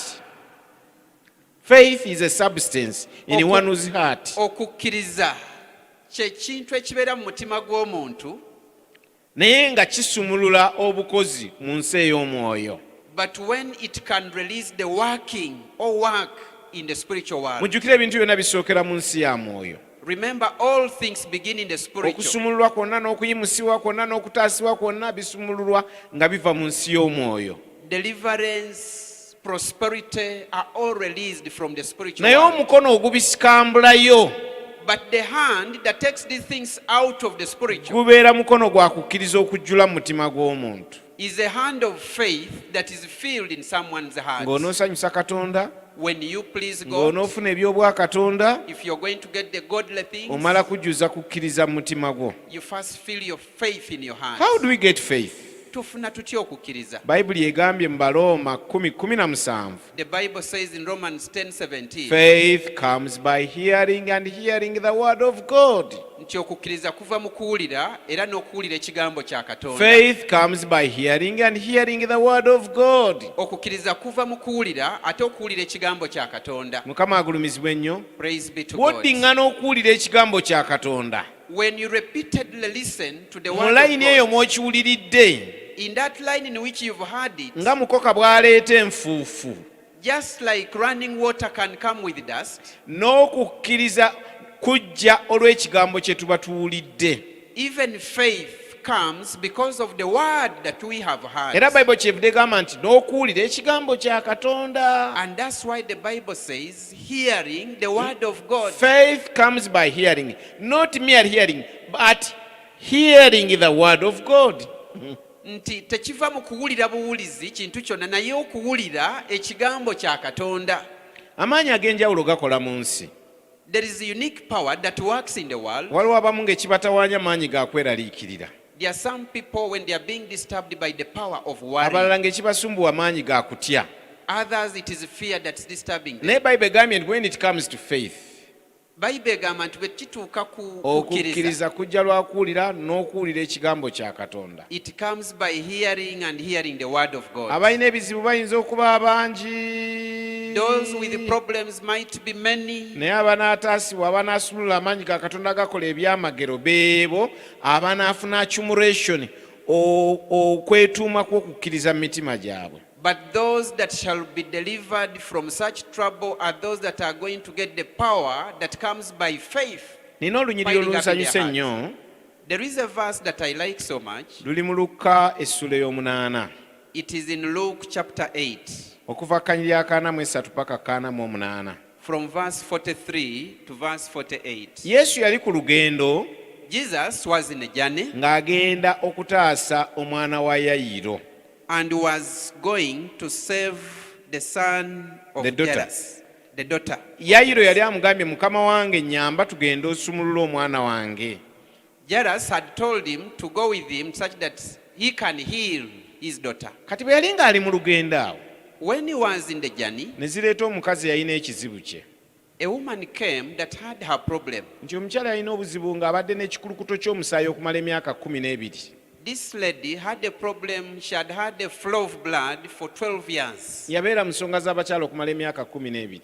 Faith is a substance in Oku- one's heart. okukkiriza kyekintu ekibeera mu mutima gw'omuntu, Naye nga kisumulula obukozi mu nsi ey'omwoyo. but when it can release the working or work in the spiritual world. Mujjukire ebintu byonna bisookera mu nsi ya mwoyo. Remember, all things begin in the spiritual. Okusumululwa kwonna n'okuyimusibwa kwonna n'okutaasibwa kwonna bisumululwa nga biva mu nsi y'omwoyo. Deliverance, prosperity are all released from the spiritual Naye world. omukono ogubisikambulayo But the hand that takes these things out of the spiritual gubeera mukono gwa kukkiriza okujjula mu mutima gw'omuntu. is a hand of faith that is filled in someone's heart. Ng'onoosanyusa Katonda, When you please God, ng'onoofuna ebyobwa Katonda, if you're going to get the godly things, omala kujjuza kukkiriza mu mutima gwo. you first feel your faith in your heart. How do we get faith? Tufuna tutya okukkiriza? Bayibuli egambye mu Balooma 10:17. The Bible says in Romans 10:17 Faith comes by hearing and hearing the word of God. nti okukkiriza kuva mu kuwulira era n'okuwulira ekigambo kya Katonda. Faith comes by hearing and hearing the word of God. Okukkiriza kuva mu kuwulira ate okuwulira ekigambo kya Katonda. Mukama agulumizibwe nnyo. Praise be to God. Bw'oddiŋŋana okuwulira ekigambo kya Katonda, When you repeatedly listen to the mu word layini eyo of God, mw'okiwuliridde, in that line in which you've heard it, nga mukoka bw'aleeta enfuufu, just like running water can come with dust, n'okukkiriza kujja olw'ekigambo kye tuba tuwulidde. even faith comes because of the word that we have heard. Era Bayibuli kyevudde egamba nti n'okuwulira ekigambo kya Katonda. And that's why the Bible says, hearing the word of God. Faith comes by hearing, not mere hearing, but hearing the word of God. Nti tekiva mu kuwulira buwulizi kintu kyonna, naye okuwulira ekigambo kya Katonda. Amaanyi ag'enjawulo gakola mu nsi. There is a unique power that works in the world. Waliwo abamu ng'ekibatawaanya maanyi ga kweraliikirira. There are some people when they are being disturbed by the power of worry. Abalala ng'ekibasumbuwa maanyi ga kutya. Others it is fear that's disturbing them. Naye Bayibuli egambye nti when it comes to faith, Bayibuli egamba nti bwe kituuka ku kukkiriza, okukkiriza kujja lwa kuwulira n'okuwulira ekigambo kya Katonda. it comes by hearing and hearing the word of God. Abalina ebizibu bayinza okuba abangi. Those with problems might be many. Naye abanaataasibwa abanaasulula amaanyi ga Katonda gakola ebyamagero beebo abanaafuna accumulation okwetuuma kw'okukkiriza mu mitima gyabwe. But those that shall be delivered from such trouble are those that are going to get the power that comes by faith. Nina olunyiriri olunsanyusa ennyo, There is a verse that I like so much. luli mu Lukka essula ey'omunaana. It is in Luke chapter 8, Okuva kanyiri akaana mu esatu paka kaana mu omunaana. from verse 43 to verse 48. Yesu yali ku lugendo Jesus was in a journey ng'agenda okutaasa omwana wa Yayiro. and was going to save the son of The daughter. Jairus, the daughter. Yayiro yali amugambye, Mukama wange nnyamba tugende osumulula omwana wange. Jairus had told him to go with him such that he can heal his daughter. Kati bwe yali ng'ali mu lugendo awo, When he was in the journey, ne zireeta omukazi yalina ekizibu kye. a woman came that had her problem. Nti omukyala yalina obuzibu ng'abadde n'ekikulukuto ky'omusaayi okumala emyaka 12. This lady had a problem. She had had a flow of blood for 12 years. Yabeera mu nsonga z'abakyala okumala emyaka 12.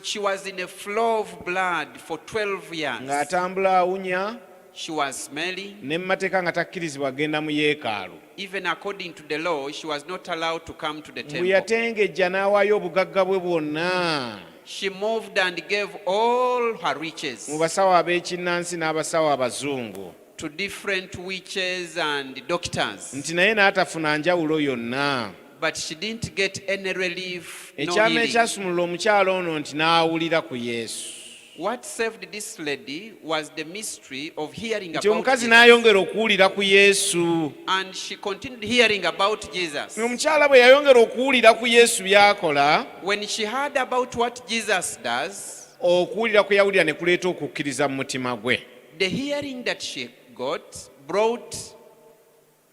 She was in a flow of blood for 12 years. Ng'atambula awunya, She was smelling. ne mu mateeka nga takkirizibwa kugenda mu yeekaalu. Even according to the law, she was not allowed to come to the Bwe temple. yatengejja n'awaayo obugagga bwe bwonna She moved and gave all her riches mu basawo ab'ekinnansi n'abasawo abazungu, to different witches and doctors. nti naye n'atafuna njawulo yonna. But she didn't get any relief, no Ekyama healing. ekyasumulula omukyala ono nti n'awulira ku Yesu. What saved this lady was the mystery of hearing Nti about omukazi Jesus. n'ayongera okuwulira ku Yesu. And she continued hearing about Jesus. Omukyala bwe yayongera okuwulira ku Yesu by'akola, When she heard about what Jesus does, okuwulira kwe yawulira ne kuleeta okukkiriza mu mutima gwe. the hearing that she got brought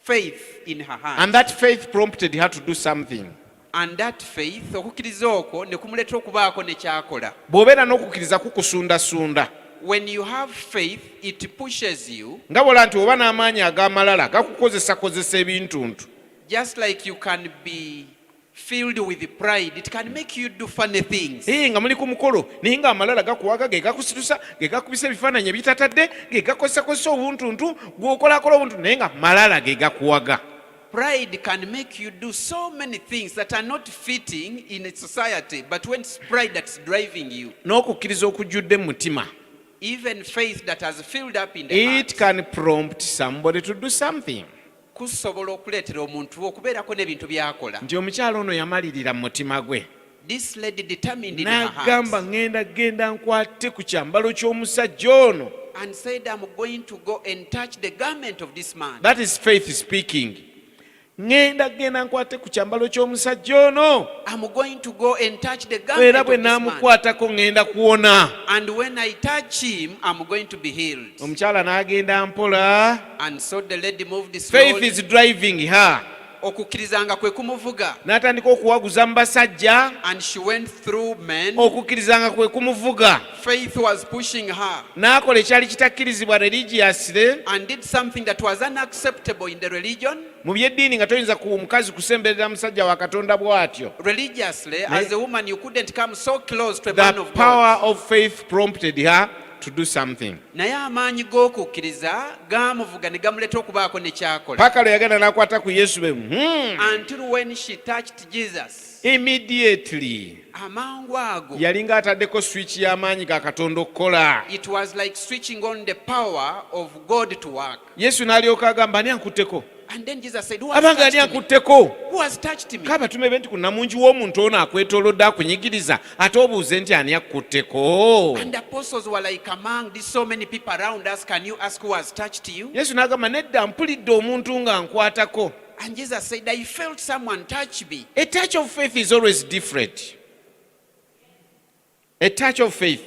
faith in her heart. And that faith prompted her to do something. And that faith, okukkiriza okwo ne kumuleetera okubaako ne kyakola. Bw'obeera n'okukkiriza kukusundasunda. When you have faith, it pushes you, Nga bw'ola nti oba n'amaanyi ag'amalala gakukozesa ebintuntu. just like you can be filled with pride, it can make you do funny things. nga muli ku mukolo naye nga amalala gakuwaga ge gakusitusa ge gakubisa ebifaananyi ebitatadde ge gakosakosa obuntuntu gw'okolakola obuntu naye nga malala ge gakuwaga. Pride can make you do so many things that are not fitting in a society, but when it's pride that's driving you, n'okukkiriza okujjudde mu mutima, even faith that has filled up in the it heart, can prompt somebody to do something. kusobola okuleetera omuntu okubeerako n'ebintu by'akola. Nti omukyala ono yamalirira mu mutima gwe This lady determined in her n'agamba heart genda nkwate ku kyambalo ky'omusajja ono. and said, I'm going to go and touch the garment of this man. That is faith speaking. Genda nkwate ku kyambalo ky'omusajja ono, I'm going to go and touch the garment era of bwe this man. naamukwatako ngenda kuwona. And when I touch him, I'm going to be healed. Omukyala n'agenda mpola. And so the lady moved Faith slowly. is driving her. Okukkirizanga kwe kumuvuga. N'atandika okuwaguza mu basajja. And she went through men. Okukkirizanga kwe kumuvuga. Faith was pushing her. N'akola ekyali kitakkirizibwa religiously. And did something that was unacceptable in the religion. Mu byeddiini nga toyinza ku mukazi kusemberera musajja wa Katonda bw'atyo. Religiously, as a woman, you couldn't come so close to a The man of power God. of faith prompted her to do something. Naye amaanyi g'okukkiriza gaamuvuga ne gamuleeta okubaako ne kyakola. Paka lwe yagenda n'akwata ku Yesu be. Until when she touched Jesus. Immediately. Amangu ago. Yali ng'ataddeko switch y'amaanyi ga Katonda okukola. It was like switching on the power of God to work. Yesu n'alyoka agamba ani ankutteko? And then Jesus said, Who has Abanga ani touched me? ankutteko? Who has touched me? K'abatume be nti ku namungi w'omuntu ono akwetoolodde akunyigiriza ate obuuze nti ani akutteko? And the apostles were like, among these so many people around us, can you ask who has touched you? Yesu n'agamba nedda mpulidde omuntu nga nkwatako. And Jesus said, I felt someone touch me. A touch of faith is always different. A touch of faith.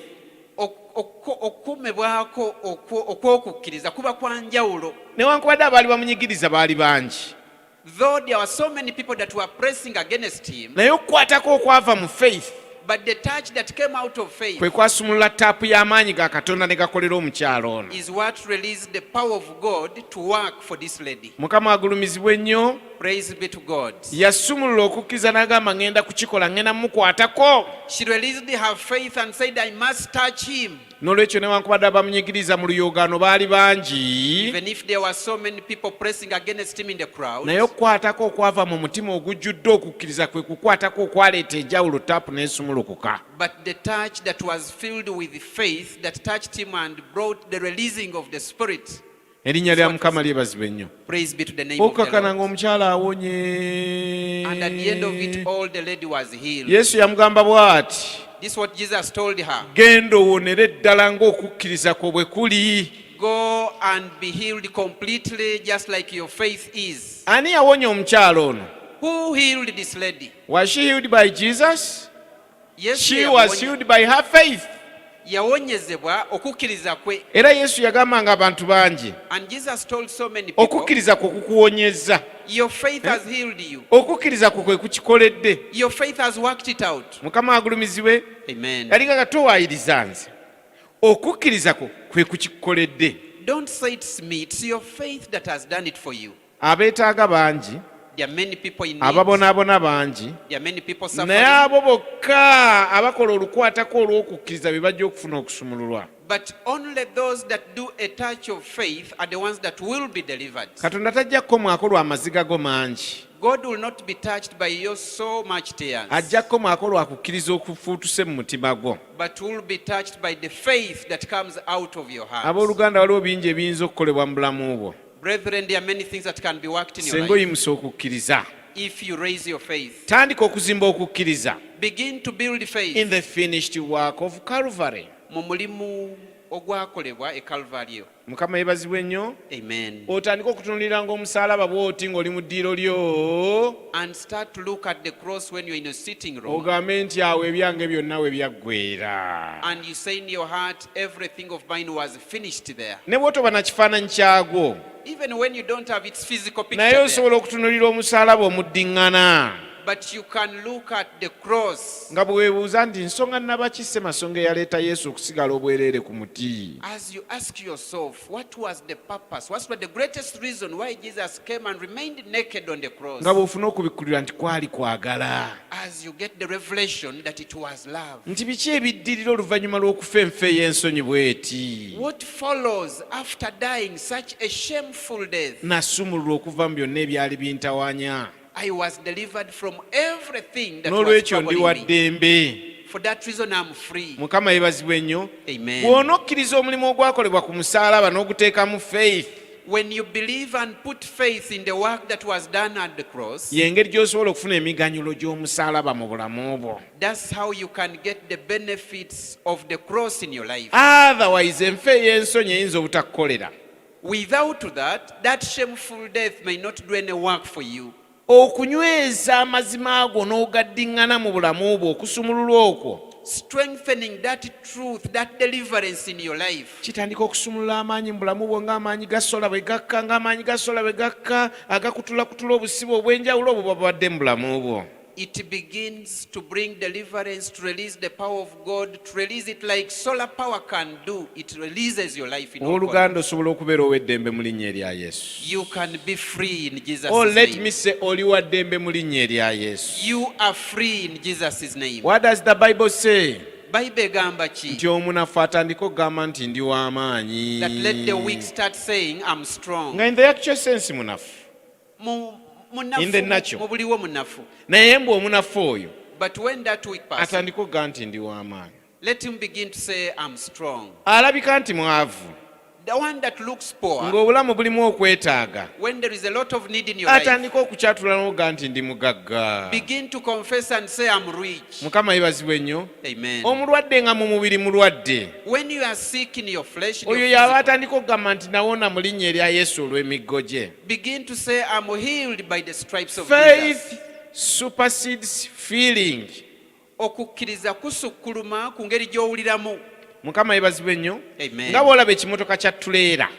Okumebwako okwokukkiriza kuba kwa njawulo. Newankubadde abaali bamunyigiriza baali bangi. Though there were so many people that were pressing against him, Naye okukwatako okwava mu faith but the touch that came out of faith kwe kwasumulula taapu y'amaanyi ga Katonda ne gakolera omukyala ono. is what released the power of God to work for this lady. Mukama agulumizibwe nnyo. Praise be to God. Yasumulula okukkiriza n'agamba ngenda kukikola ngenda mukwatako. She released her faith and said, I must touch him. N'olwekyo newankubadde abamunyigiriza mu luyogaano baali bangi, Even if there were so many people pressing against him in the crowd, naye okukwatako okwava mu mutima ogujjudde okukkiriza kwe kukwatako okwaleeta enjawulo taapu n'esumulukuka. but the touch that was filled with faith that touched him and brought the releasing of the Spirit. Erinnya lya Mukama lyebazibwe nnyo. Praise be to the name of the Okukakana Lord. ng'omukyala awonye. And at the end of it all, the lady was healed. Yesu yamugamba bw'ati, This is what Jesus told her. genda owonere ddala ng'okukkiriza kwo bwe kuli. Go and be healed completely just like your faith is. Ani yawonya omukyala ono? Who healed this lady? Was she healed by Jesus? Yes, She was healed by her faith. yawonyezebwa okukkiriza kwe. Era Yesu yagambanga abantu bangi, And Jesus told so many people, okukkiriza kwo kukuwonyezza. your faith has healed you. Okukkiriza kwo kwe kukikoledde. Your faith has worked it out. Mukama agulumizibwe. Amen. Yalinga gatowaayiriza nze. Okukkiriza kwo kwe kukikoledde. Don't say it's me, it's your faith that has done it for you. Abeetaaga bangi, There are many people in need. ababonaabona bangi, There are many people naye suffering. abo bokka abakola olukwatako olw'okukkiriza be bajja okufuna okusumululwa. But only those that do a touch of faith are the ones that will be delivered. Katonda tajja kukomwako lwa maziga go mangi. God will not be touched by your so much tears, Ajja kukomwako lwa kukkiriza okufuutuse mu mutima gwo. but will be touched by the faith that comes out of your heart. Abooluganda waliwo bingi ebiyinza okukolebwa mu bulamu bwo. Brethren, there are many things that can be worked in your Singa life oyimusa okukkiriza. if you raise your faith. Tandika okuzimba okukkiriza. Begin to build In faith the finished work of Calvary. mu mulimu ogwakolebwa e Calvario. Mukama yeebazibwe nnyo. Amen. Otandika okutunuulira ng'omusaalaba bw'oti ng'oli mu ddiiro lyo. And start to look at the cross when you're in a sitting room. Ogambe nti awo ebyange byonna we byaggweera. And you say in your heart, everything of mine was finished there. Ne bw'otoba na kifaananyi kyagwo, Even when you don't have its physical picture naye there, osobola okutunuulira omusaalaba omuddiŋŋana. But you can look at the cross. nga bwe weebuuza nti nsonga nabaki ssemasonga eyaleeta yesu okusigala obwereere ku muti. As you ask yourself, what was the purpose? What was the greatest reason why Jesus came and remained naked on the cross? nga bw'ofuna okubikkulirwa nti kwali kwagala. As you get the revelation that it was love. nti biki ebiddirira oluvannyuma lw'okufa enfa ey'ensonyi bw'eti. What follows after dying such a shameful death? nasumululwa okuva mu byonna ebyali bintawanya. I was delivered from everything that was n'olwekyo ndi wa troubling me. ddembe. For that reason I'm free. mukama yeebazibwe ennyo. Amen. bw'onokkiriza omulimu ogwakolebwa ku musaalaba n'oguteekamu faith, When you believe and put faith in the work that was done at the cross, y'engeri gy'osobola okufuna emiganyulo gy'omusaalaba mu bulamu bwo. that's how you can get the benefits of the cross in your life. Otherwise enfa ey'ensonyi eyinza obutakukolera. Without that, that shameful death may not do any work for you. okunyweza amazima ago n'ogaddiŋŋana mu bulamu bwo okusumulula okwo Strengthening that truth, that deliverance in your life. kitandika okusumulula amaanyi mu bulamu bwo ng'amaanyi ga sola bwe gakka ng'amaanyi ga sola bwe gakka agakutulakutula obusibe obw'enjawulo obwo babadde mu bulamu bwo. It begins to bring deliverance, to release the power of God, to release it like solar power can do. It releases your life in all owooluganda osobola okubeera ow'eddembe mu linnya erya yesu. You can be free in Jesus' Oh, let name. me say oli wa ddembe mu linnya erya yesu. You are free in Jesus' name. What does the Bible say? Bible egamba ki? nti omunafu atandika okugamba nti ndi w'amaanyi. That let the weak start saying, I'm strong. nga in the actual sense munafu. In the natural. Mubuliwo munafu. naye mbwe omunafu oyo But when that weak person, atandika okugamba nti ndi w'amaanyi. let him begin to say, I'm strong. alabika nti mwavu The one that looks poor, ng'obulamu bulimu okwetaaga, when there is a lot of need in your life, atandika okukyatula n'okuga nti ndi mugagga. begin to confess and say, I'm rich. mukama yeebazibwe nnyo. Amen. omulwadde nga mu mubiri mulwadde, When you are sick in your flesh, in oyo your y'aba physical, atandika okugamba nti nawona mu linnya erya yesu olw'emiggo gye. begin to say, I'm healed by the stripes of Faith Jesus. supersedes feeling. Okukkiriza kusukkuluma ku ngeri gy'owuliramu. mukama yeebazibwe nnyo. Amen. nga bw'olaba ekimotoka kya tuleera,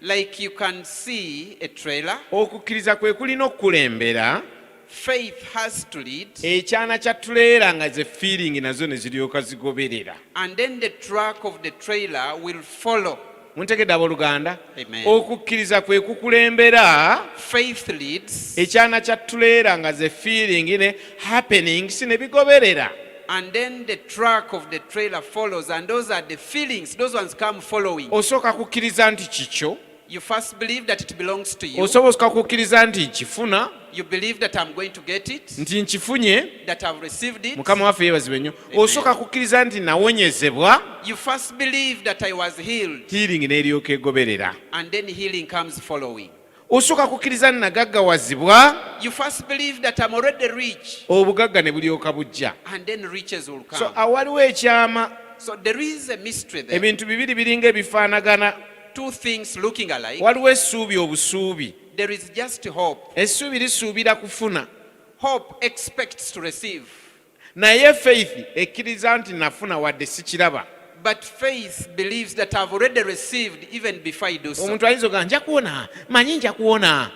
Like you can see a trailer, okukkiriza kwe kulina okukulembera, faith has to lead, ekyana kya tuleera nga ze feeling nazo ne ziryoka zigoberera. and then the truck of the trailer will follow. muntegedde abooluganda. Amen. okukkiriza kwe kukulembera, Faith leads, ekyana kya tuleera nga ze feeling ne happenings ne bigoberera. and then the truck of the trailer follows, and those are the feelings, those ones come following. osooka kukkiriza nti kikyo, You first believe that it belongs to you. osobola kukkiriza nti nkifuna, You believe that I'm going to get it, nti nkifunye. that I've received it. mukama waffe yeebazibwe nnyo. osooka kukkiriza nti nawonyezebwa, You first believe that I was healed, healing n'eryoka egoberera. and then healing comes following. osooka kukkiriza nti nagaggawazibwa, You first believe that I'm already rich, obugagga ne bulyoka bujja. and then riches will so come. awaliwo ekyama, So there is a mystery there. ebintu bibiri biringa ebifaanagana. Two things looking alike. waliwo essuubi obusuubi. There is just hope. essuubi lisuubira kufuna, Hope expects to receive, naye faith ekkiriza nti nafuna wadde sikiraba. but faith believes that I've already received even before I do so. omuntu ayinza ogaa nja kuwona, manyi nja kuwona.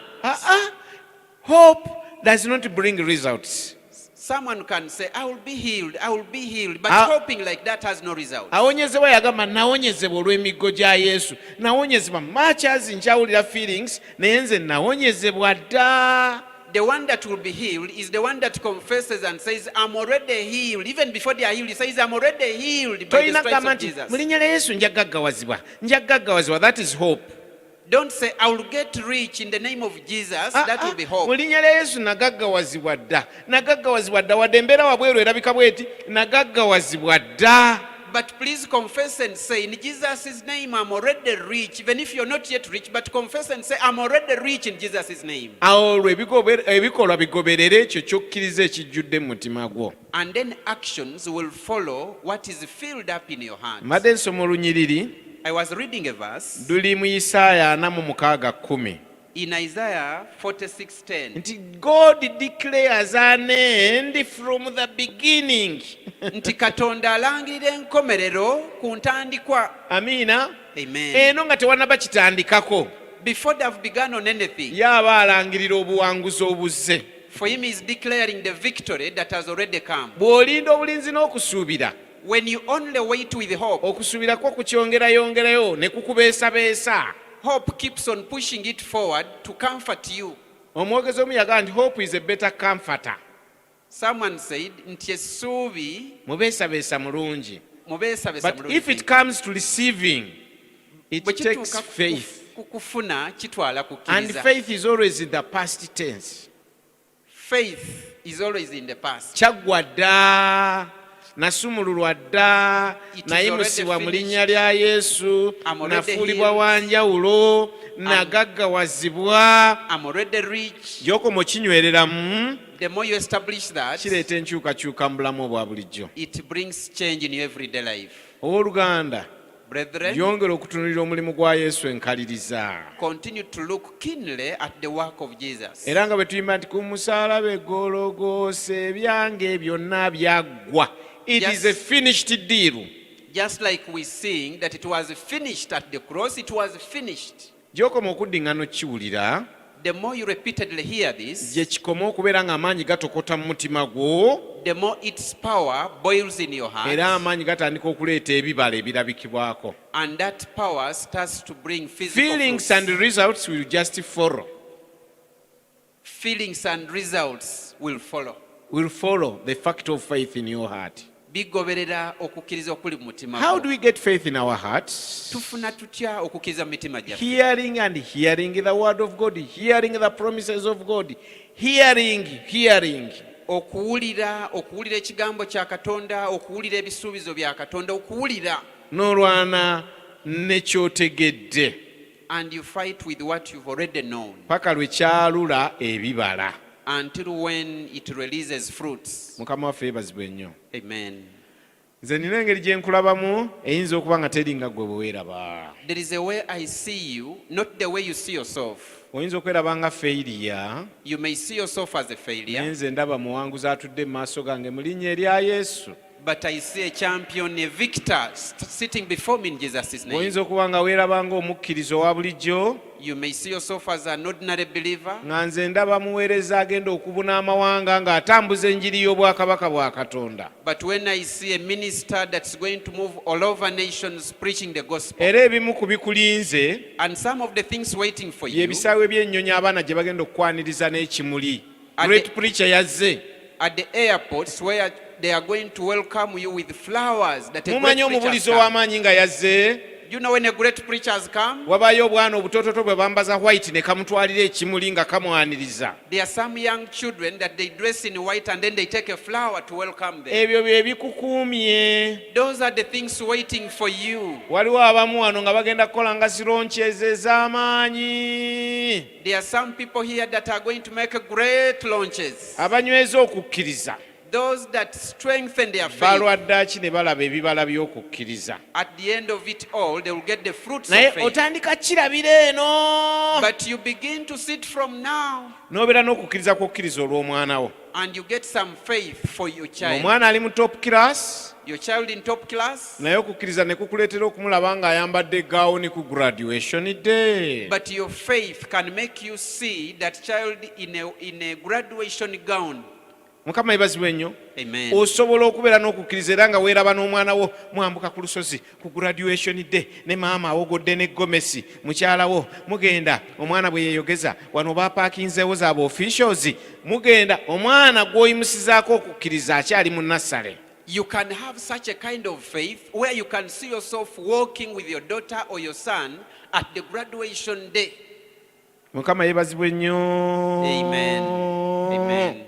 Hope does not bring results. Someone can say, I will be healed, I will be healed, but Ah. hoping like that has no result. awonyezebwa yagamba nawonyezebwa olw'emiggo gya yesu, nawonyezebwa machazi nkyawulira feelings naye nze nawonyezebwa dda. The one that will be healed is the one that confesses and says, I'm already healed. Even before they are healed, he says, I'm already healed by the tolina stripes kugamba of nti Jesus. mu linnya lya yesu nja gaggawazibwa, nja gaggawazibwa. That is hope. Don't say, I will get rich in the name of Jesus. That will be mu hope. linnya lya yesu nagaggawazibwa dda, nagaggawazibwa dda, wadde embeera wabweru erabika bweti, nagaggawazibwa dda. But please confess and say, in Jesus' name, I'm already rich. Even if you're not yet rich, but confess and say, I'm already rich in Jesus' name. awo olwo ebikolwa bigoberera ekyo ky'okkiriza ekijjudde mu mutima gwo. And then actions will follow what is filled up in your heart. mbadde nsoma olunyiriri, I was reading a verse luli mu Isaaya 46:10 in Isaiah 46:10. nti God declares an end from the beginning. Nti Katonda alangirira enkomerero ku ntandikwa. amiina. Amen. eno nga tewannaba kitandikako, Before they've begun on anything, yaaba alangirira obuwanguzi obuzze. For him is declaring the victory that has already come. bw'olinda obulinzi n'okusuubira, When you only wait with hope, okusuubira kwo kukyongerayongerayo ne kukubeesabeesa. hope keeps on pushing it forward to comfort you. Omwogezi omu yagamba nti hope is a better comforter. Someone said, nti essuubi Mubeesabeesa mulungi. mubeesabesa But if it comes to receiving, it bwe takes kituuka faith. ku kufuna kitwala And kukkiriza. faith is always in the past tense. Faith is always in the past. Kyaggwa dda, nasumululwa dda, It is nayimusibwa already mu finished. linnya lya Yesu, I'm already nafuulibwa healed. wanjawulo, nagaggawazibwa. I'm already rich. Gy'okoma okinywereramu, The more you establish that, kireeta enkyukakyuka mu bulamu obwa bulijjo. it brings change in your everyday life. Owooluganda, Brethren, yongera okutunuulira omulimu gwa Yesu enkaliriza. continue to look keenly at the work of Jesus. Era nga bwe tuyimba nti ku musaalaba egologoosa ebyange byonna byaggwa. It Yes. is a finished deal. Just like we sing that it was finished at the cross, it was finished. Gy'okoma okuddiŋŋana okiwulira, The more you repeatedly hear this, gye kikoma okubeera ng'amaanyi gatokota mu mutima gwo, the more its power boils in your heart, era amaanyi gatandika okuleeta ebibala ebirabikibwako. and that power starts to bring physical Feelings fruits. and results will just follow. Feelings and results will follow. Will follow the fact of faith in your heart. Bigoberera okukkiriza okuli mu mutima How gwo. do we get faith in our hearts? Tufuna tutya okukkiriza mu mitima gyaffe? Hearing and hearing the word of God, hearing the promises of God, hearing. Okuwulira ekigambo kya Katonda, okuwulira ebisuubizo bya Katonda, okuwulira, N'olwana ne ky'otegedde and you fight with what you've already known paka lwe kyalula ebibala. until when it releases fruits. Mukama waffe yeebazibwe nnyo. Amen. Nze nina engeri gye nkulabamu eyinza okuba nga teri nga ggwe bwe weeraba. There is a way I see you, not the way you see yourself. Oyinza okweraba nga feiriya, You may see yourself as a naye failure, nze ndaba muwanguzi atudde mu maaso gange mu linnya erya Yesu. but I see a champion, a victor sitting before me in Jesus' name. Oyinza okuba nga weeraba ng'omukkiriza owa bulijjo, You may see yourself as an ordinary believer, nga nze ndaba muweereza agenda okubuna amawanga ng'atambuza enjiri y'obwakabaka bwa Katonda. but when I see a minister that's going to move all over nations preaching the gospel, Era ebimu ku bikulinze and some of the things waiting for you by'ebisaawe by'ennyonyi abaana gye bagenda okukwaniriza n'ekimuli. Ate- Great preacher yazze. at the airports where they are going to welcome you with flowers that a Mumanyi great preacher has omubulizi come. ow'amaanyi nga yazze? You know when a great preacher has come, Wabayo obwana obutoototo bwe bambaza white ne kamutwalira ekimuli nga kamwaniriza. there are some young children that they dress in white and then they take a flower to welcome them. Ebyo bye bikukuumye. Those are the things waiting for you. Waliwo abamu wano nga bagenda kukola nga sironkyeze ez'amaanyi. There are some people here that are going to make great launches. Abanyweza okukkiriza Those that strengthen their faith, balwadde ki ne balaba ebibala by'okukkiriza. at the end of it all, they will get the fruits Naye of faith. otandika kirabira eno. But you begin to see it from now, N'obeera n'okukkiriza kw'okkiriza olw'omwana wo. and you get some faith for your child. Omwana ali mu top class, Your child in top class, naye okukkiriza ne kukuleetera okumulaba ng'ayambadde gawuni ku graduation day. but your faith can make you see that child in a graduation gown. Mukama yebazibwe nnyo. Amen. Osobola okubeera n'okukkiriza era nga weeraba n'omwana wo mwambuka ku lusozi ku graduation day ne maama awogodde ne gomesi mukyala wo mugenda omwana bwe yeeyogeza wano bapaakinzeewo zaaba officials mugenda omwana gw'oyimusizaako okukkiriza akyali mu nassale. You can have such a kind of faith where you can see yourself walking with your daughter or your son at the graduation day. Mukama yebazibwe nnyo. Amen. Amen.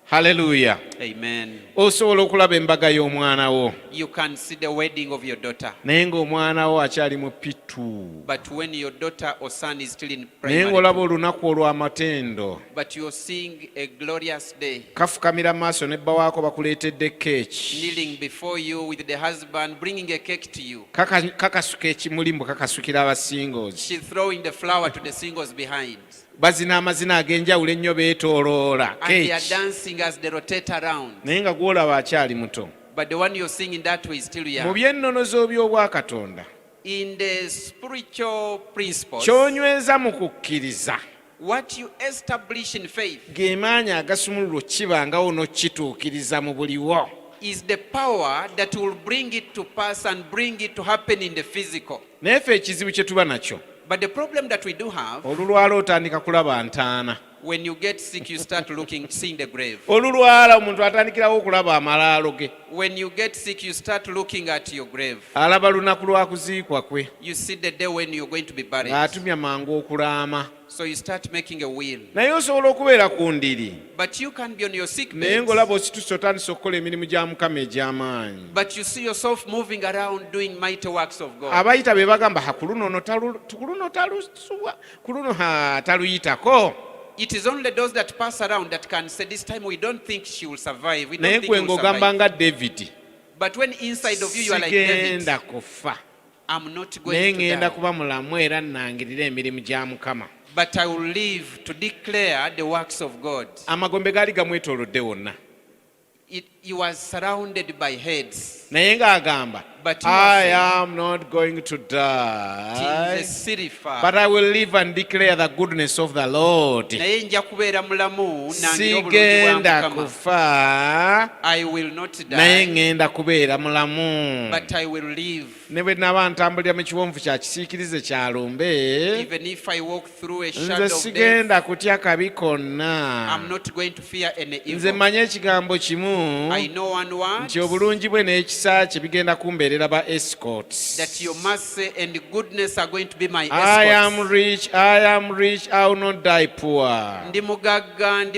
Hallelujah. Amen. Osobola okulaba embaga y'omwana wo You can see the wedding of your daughter. naye ng'omwana wo akyali mu pitu. But when your daughter or son is still in Naye primary, ng'olaba olunaku olw'amatendo but you're seeing a glorious day, kafukamira mu maaso nebba waako bakuleetedde keeki. kneeling before you with the husband, bringing a cake to you. Kakasuka ekimuli mbu kakasukira abasingoozi. She's throwing the flower to the singles behind. Bazina amazina ag'enjawulo ennyo beetooloola And they are keeki. dancing as they rotate around. Naye nga gw'olaba akyali muto. But the one you're seeing in that way is still Mu young. byennonozo by'obwakatonda In the spiritual principles, ky'onyweza mu kukkiriza What you establish in faith ge maanyi agasumulula okkibangawo n'okkituukiriza mu buliwo. is the power that will bring it to pass and bring it to happen in the physical. Naye ffe ekizibu kye tuba nakyo, But the problem that we do have, olulwala otandika kulaba ntaana, when you get sick, you start seeing the grave. olulwala omuntu atandikirawo okulaba amalaalo ge, When you get sick, you start looking at your grave. alaba lunaku lwa kuziikwa kwe, You see the day when you're going to be buried. ng'atumya mangu okulaama. So you start making a will. Naye osobola okubeera ku ndiri, But you can be on your sick naye bed. ng'olaba osituse otandise okukola emirimu gya Mukama egy'amaanyi. But you see yourself moving around doing mighty works of God. Abayita be bagamba ku luno taluyitako. It is only those that pass around that can say, this time we don't think she will survive. We don't Naye think gwe she will ng'ogamba survive. nga David, But when inside of you, you are like David, sigenda kufa, I'm not naye going to ngenda die. kuba mulamu era nnangirira emirimu gya Mukama. But I will live to declare the works of God. Amagombe gaali gamwetoolodde wonna, He was surrounded by heads. naye ng'agamba, But he I was am not going to die, in the city far. but I will live and declare the goodness of the Lord. Naye nja kubeera mulamu nangire obulungi bwa Sigenda Mukama. kufa, I will not naye die, ŋŋenda kubeera mulamu. but I will live. Ne bwe naba ntambulira mu kiwonvu kya kisiikirize kya lumbe, Even if I walk through a nze shadow of death, sigenda kutya kabi konna. I'm not going to fear any Nze evil. mmanyi ekigambo kimu, I know one word, nti obulungi bwe n'ekisa kye bigenda kumbeerera ba escorts. that your mercy and goodness are going to be my I am escorts. rich, I will not die poor. Ndi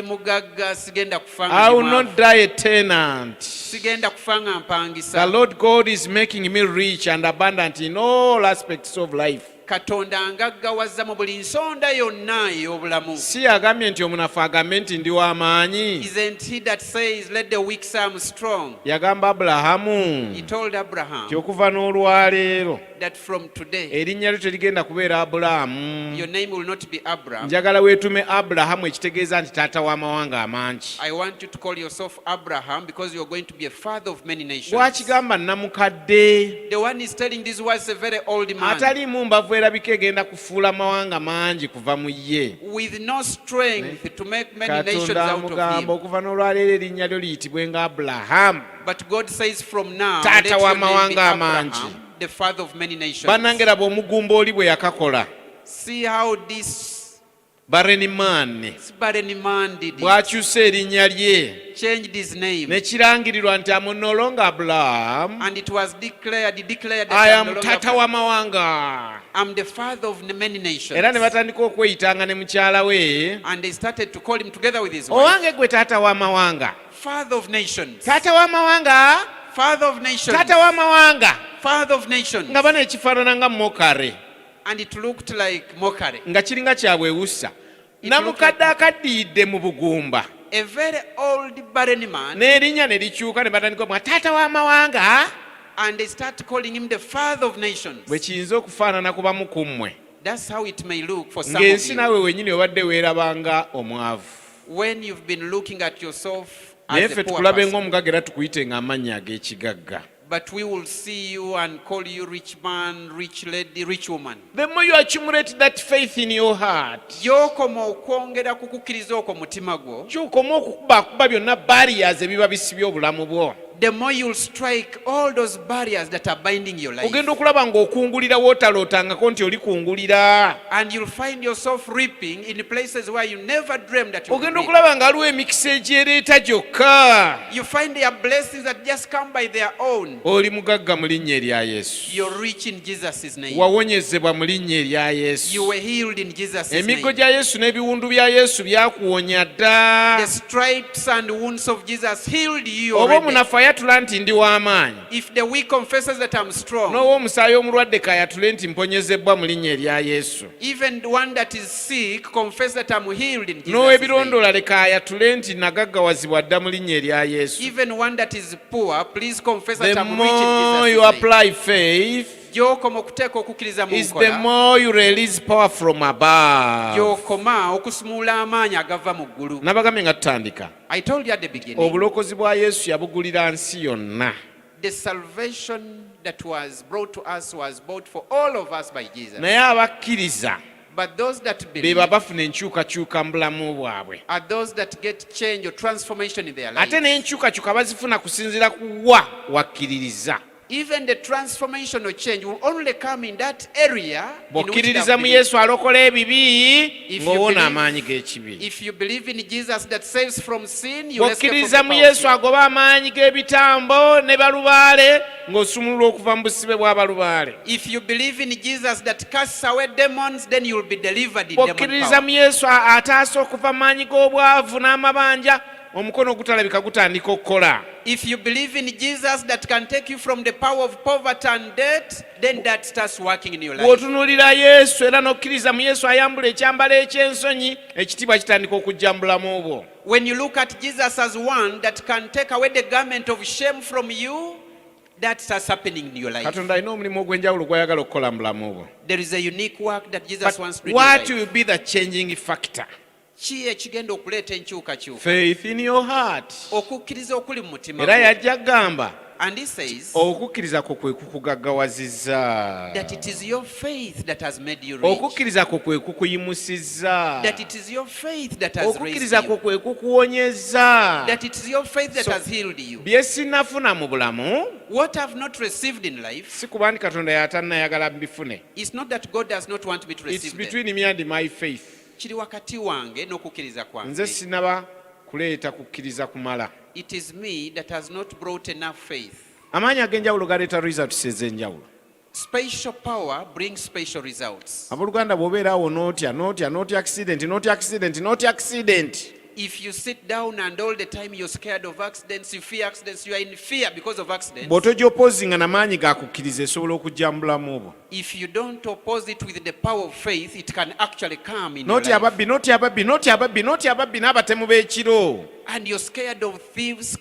mugagga, sigenda kufa nga I will ndi mwavu. not die a tenant. Sigenda kufa nga The mpangisa. Lord God is making me rich and abundant in all aspects of life. Katonda angaggawaza mu buli nsonda yonna ey'obulamu. Si yagambye nti omunafu agambe nti ndi w'amaanyi. Isn't he that says, let the weak say I'm strong? Yagamba Abulahamu He told nti Abraham okuva n'olwaleero that from today, erinnya lyo terigenda kubeera Abulaamu. your name will not be Abram. Njagala weetume Abulahamu, ekitegeeza nti taata w'amawanga amangi. I want you to call yourself Abraham because you're going to be a father of many nations. Bw'akigamba namukadde, The one is telling these words, a very old man, ataliimu mbavu erabika egenda kufuula amawanga mangi kuva mu ye. with no strength to make many nations Katonda out of amugamba him. okuva n'olwaleero erinnya lyo liyitibwe nga Abulahamu. But God says from now, Taata let your name be w'amawanga Abraham, amangi. the father of many nations. Bannange laba omugumba oli bwe yakakola. See how this Barenimaani barren man did it. bw'akyusa erinnya lye Changed his name. ne kirangirirwa nti amunolonga Abulaamu, And it was declared that I I'm am no taata longer- w'amawanga. I'm the father of many nations. Era ne batandika okweyitanga ne mukyala we, And they started to call him together with his wife. owange gwe taata w'amawanga. Father of nations. Taata w'amawanga, Father of nations. taata w'amawanga. Father of nations. Nga bano ekifaanana nga mokare, And it looked like mockery. nga kiringa kyabwewusa. It Namukadde akaddiidde mu bugumba. A very old barren man. N'erinnya ne likyuka ne batandika omwa taata w'amawanga. And they start calling him the father of nations. Bwe kiyinza okufaanana ku bamu ku mmwe, That's how it may look for some of ng'ensi you. naawe wennyini obadde weerabanga omwavu. When you've been looking at yourself Naye as ffe a poor tukulabe person. ng'omugagga era tukuyite ng'amannya ag'ekigagga. But we will see you and call you rich man, rich lady, rich woman. The more you accumulate that faith in your heart, Gy'okoma okwongera kukukkiriza okwo mutima gwo, kyokoma okukubakuba byonna barriers ebiba bisibye obulamu bwo. the more you'll strike all those barriers that are binding your life. Ogenda okulaba ng'okungulira wootalootangako nti oli kungulira. And you'll find yourself reaping in places where you never dreamed that you would Ogenda reap. okulaba ng'aliwo emikisa egyereeta gyokka. You find there are blessings that just come by their own. Oli mugagga mu linnya erya Yesu. You're rich in Jesus' name. Wawonyezebwa mu linnya erya You Yesu. were healed in Jesus' Emiggo name. gya Yesu n'ebiwundu bya Yesu byakuwonya dda. The stripes and wounds of Jesus healed you Oba already. omunafu ayatula nti ndi w'amaanyi, If the weak confesses that I'm strong, n'owa omusaayi omulwadde kayatule nti mponyezebbwa mu linnya erya Yesu. even the one that is sick confess that I'm healed in Jesus' name. N'ow'ebirondoola leka ayatule nti nagaggawazibwa dda mu linnya erya Yesu. Even one that is poor, please confess The that I'm rich more in you Jesus' name. apply faith, Gy'okoma okuteeka okukkiriza mu is the nkola, more you release power from above. gy'okoma okusumula amaanyi agava mu ggulu. Nabagambye nga tutandika, I told you at the beginning, obulokozi bwa Yesu yabugulira nsi yonna. the salvation that was brought to us was bought for all of us by Jesus. Naye abakkiriza But those that be believe bafuna enkyukakyuka mu bulamu bwabwe. are those that get change or transformation in their Ate lives. n'enkyukakyuka bazifuna kusinziira ku wa wakkiririza. Even the transformational change will only come in that area in which they Bw'okkiririza have mu believed. Yesu alokola ebibi If you ng'owona believe- amaanyi g'ekibi. If you believe in Jesus that saves from sin, you escape from Bw'okkiririza the mu power of Yesu sin. agoba amaanyi g'ebitambo ne balubaale ng'osumulula okuva mu busibe bw'abalubaale. If you believe in Jesus that casts away demons, then you will be delivered in demon Bw'okkiririza power. mu Yesu ataasa okuva mu maanyi g'obwavu n'amabanja omukono ogutalabika gutandika okukola. If you believe in Jesus that can take you from the power of poverty and debt, then that starts working in your life. Bw'otunuulira Yesu era n'okkiriza mu Yesu ayambula ekyambalo eky'ensonyi, ekitiibwa kitandika okujja mu bulamu bwo. When you look at Jesus as one that can take away the garment of shame from you, that starts happening in your life. Katonda alina omulimu ogw'enjawulo gw'ayagala okukola mu bulamu bwo. There is a unique work that Jesus wants to do in your What life. will be the changing factor? Ki ekigenda okuleeta enkyukakyuka? Faith in your heart. Okukkiriza okuli mu mutima Era gwo. yajja gamba And he says okukkiriza kwo kwe kukugaggawazizza. that it is your faith that has made you rich. Okukkiriza kwo kwe kukuyimusizza. That it is your faith that has raised Okukkiriza kwo you. kwe kukuwonyezza. That it is your faith that So- has healed you. Bye sinnafuna mu bulamu What I've not received in life, si kuba nti Katonda yatannayagala mbifune. it's not that God does not want me to It's receive them. between me and my faith. Kiri wakati wange n'okukkiriza Nze kwange. sinaba kuleeta kukkiriza kumala. It is me that has not brought enough faith. Amaanyi ag'enjawulo galeeta results ez'enjawulo. Spatial power brings spatial results. Abooluganda bw'obeeraawo n'otya accident. If you sit down and all the time you're scared of accidents, you fear accidents, you are in fear because of accidents. Bw'otogyopoozinga n'amaanyi ga kukkiriza esobola okujja mu bulamu bwo. If you don't oppose it with the power of faith, it can actually come in your N'otya life. ababbi n'abatemu b'ekiro. And you're scared of thieves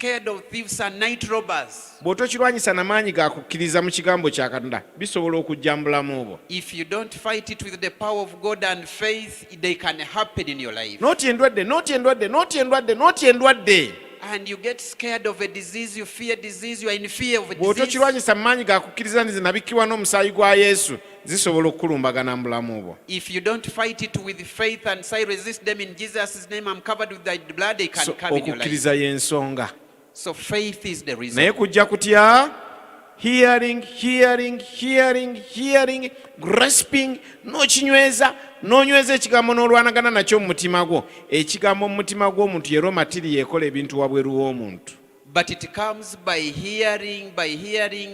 and night robbers. Bw'otokirwanyisa n'amaanyi ga kukkiriza mu kigambo kya Katonda bisobola okujja mu bulamu bwo. If you don't fight it with the power of God and faith, they can happen in your life. N'otya endwadde. And you get scared of a disease, you fear disease, you are in fear of a disease. Bw'otokirwanyisa mu maanyi ga kukkiriza nti nabikkibwa n'omusaayi gwa Yesu zisobola okukulumbagana mu bulamu bwo. If you don't fight it with faith and say resist them in Jesus' name, I'm covered with thy blood, they can So, come in your life. okukkiriza y'ensonga. So faith is the reason. Naye kujja kutya? Hearing, grasping, n'onyweza ekigambo n'olwanagana nakyo mu mutima gwo. Ekigambo mu mutima gw'omuntu ye raw material ekola ebintu wabweru w'omuntu. But it comes by hearing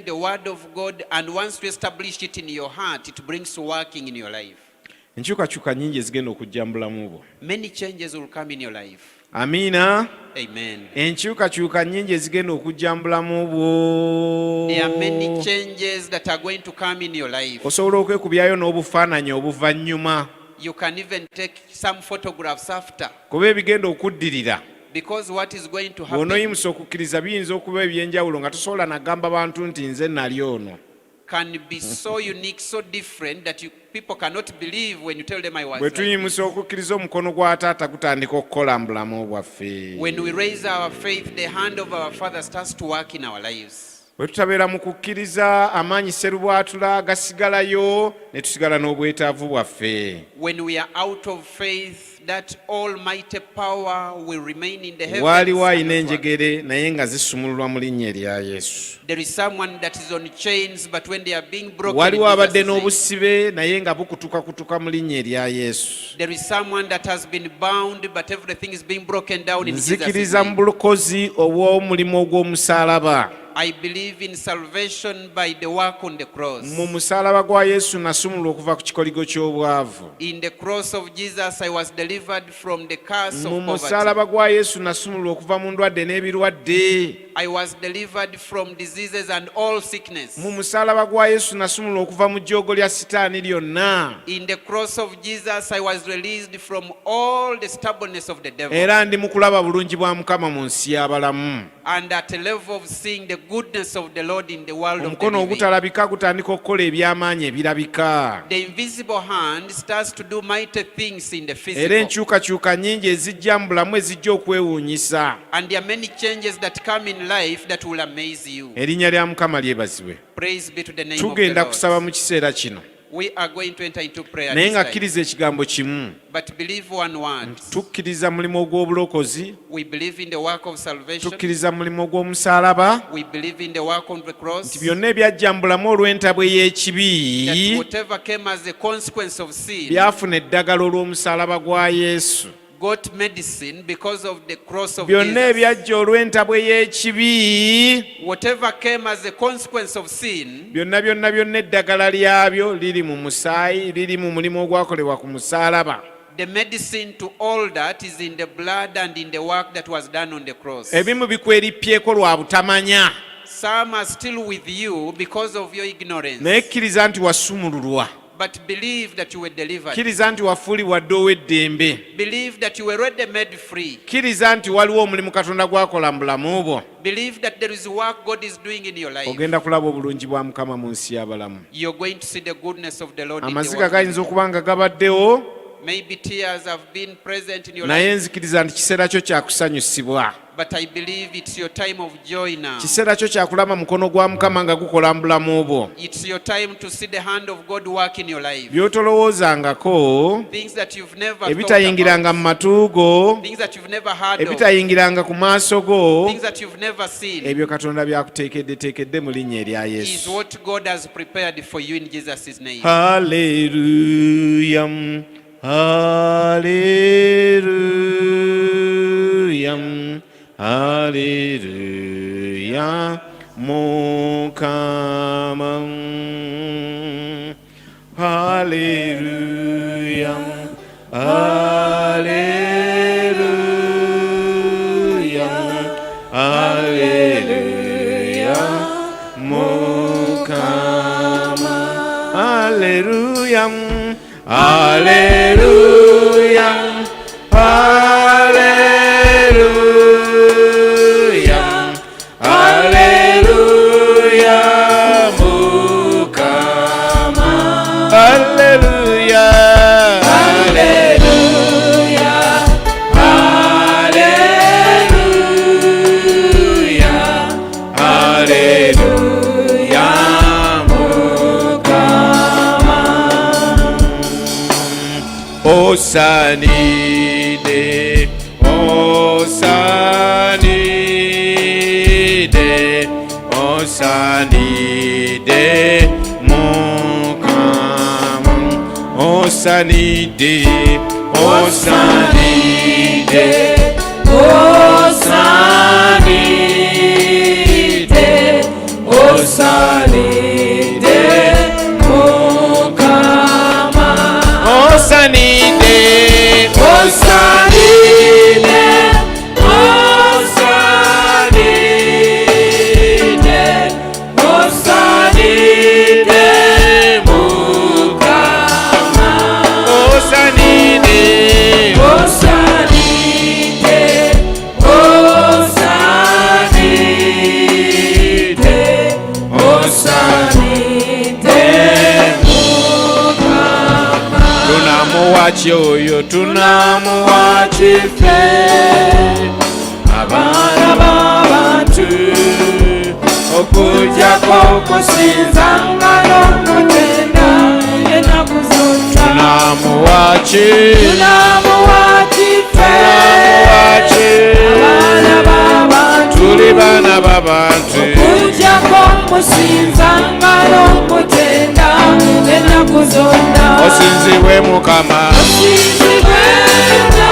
the word of God, and once you establish it in your heart, it brings working in your life. Enkyukakyuka nnyingi ezigenda okujja mu bulamu bwo. Many changes will come in your life. Amiina. Amen. Enkyukakyuka nnyingi ezigenda okujja mu bulamu bwo. There are many changes that are going to come in your life. Osobola okwekubyayo n'obufaananyi obuvannyuma. You can even take some photographs after, Kuba ebigenda okuddirira. because what is going to happen Bw'onooyimusa okukkiriza biyinza okuba eby'enjawulo nga tosobola nagamba bantu nti nze nali ono. can be so unique, so different that people cannot believe when you tell them I was Bwe like this. tuyimusa okukkiriza omukono gwa taata gutandika okukola mu bulamu bwaffe. When we raise our faith, the hand of our Father starts to work in our lives. Bwe tutabeera mu kukkiriza amaanyi serubwatula gasigalayo ne tusigala n'obwetaavu bwaffe. When we are out of faith, that almighty power will remain in the heavens. Waaliwo and ayina not work. enjegere naye nga zisumululwa mu linnya erya Yesu. There is someone that is on chains, but when they are being broken, Waliwo in abadde Jesus' name. n'obusibe naye nga bukutukakutuka mu linnya erya Yesu. There is someone that has been bound, but everything is being broken down in Jesus' Nzikiriza mu name. bulokozi obw'omulimu ogw'omusaalaba. I believe in salvation by the work on the cross. Mu musaalaba gwa Yesu nasumulwa okuva ku kikoligo ky'obwavu. In the cross of Jesus, I was delivered from the curse Mu of poverty. musaalaba gwa Yesu nasumulwa okuva mu ndwadde n'ebirwadde. I was delivered from diseases and all sickness. Mu musaalaba gwa Yesu nasumulwa okuva mu jjoogo lya Sitaani lyonna. In the cross of Jesus, I was released from all the stubbornness of the devil. Era ndi mu kulaba bulungi bwa Mukama mu nsi y'abalamu. And at a level of seeing the goodness of the Lord in the world of the Omukono living. ogutalabika gutandika okukola eby'amaanyi ebirabika. The invisible hand starts to do mighty things in the Era physical. enkyukakyuka nnyingi ezijja mu bulamu ezijja okwewuunyisa. And there are many changes that come in life that will amaze you. Erinnya lya Mukama lyebazibwe. Praise be to the name of the Tugenda Lord. kusaba mu kiseera kino. We are going to enter into prayer naye this nga time. kkiriza ekigambo kimu, But believe one word. tukkiriza mulimu ogw'obulokozi, We believe in the work of salvation. tukkiriza mulimu ogw'omusaalaba, We believe in the work on the cross. nti byonna ebyajja mu bulamu olw'entabwe y'ekibi That whatever came as a consequence of sin byafuna eddagala olw'omusaalaba gwa Yesu. got medicine because of the cross of Byonna Jesus. ebyajja olw'entabwe y'ekibi, Whatever came as a consequence of sin, byonna eddagala lyabyo liri mu musaayi, liri mu mulimu ogwakolebwa ku musaalaba. the medicine to all that is in the blood and in the work that was done on the cross. Ebimu bikwerippyeko lwa butamanya, Some are still with you because of your ignorance. naye kkiriza nti wasumululwa, But believe that you were delivered. kkiriza nti wafuulibwa dde ow'eddembe, Believe that you were already made free. kkiriza nti waliwo omulimu Katonda gwakola mu bulamu bwo. Believe that there is work God is doing in your life. Ogenda kulaba obulungi bwa Mukama mu nsi y'abalamu. You're going to see the goodness of the Lord in the Amaziga world. gayinza okuba nga gabaddewo, Maybe tears have been present in your naye life, nzikiriza nti kiseera kyo kya kusanyusibwa. but I believe it's your time of joy now. Kiseera kyo kya kulaba mukono gwa Mukama nga gukola mu bulamu bwo. It's your time to see the hand of God work in your life. By'otolowoozangako, Things that you've never thought ebitayingiranga mu about, matu go, things that you've never heard of, ebitayingiranga ku maaso go, things that you've never seen, ebyo Katonda byakuteekeddeteekedde mu linnya erya is Yesu. what God has prepared for you in Jesus' name. Hallelujah, hallelujah, hallelujah, Mukama. Hallelujah, hallelujah, hallelujah, Mukama. Hallelujah, hallelujah, hallelujah, hallelujah, Mukama. Hallelujah, hallelujah, hallelujah, hallelujah, Mukama. Osanide, osanide, osanide, Mukama. Osanide, osanide, osanide, osanide, Mukama. Osanide, osanide, osanide, osanide, Mukama. Osanide, osanide, osanide, osanide, Mukama. Tunamuwachi oyo, tunamuwachi ffe, abaana b'abantu, okujjako okusinza nga n'okutenda ennaku zonna. Tunamuwachi, tunamuwachi ffe, abaana b'abantu, tuli baana b'abantu, okujjako okusinza nga n'okutenda ennaku zonna. Osinzibwe Mukama, osinzibwenga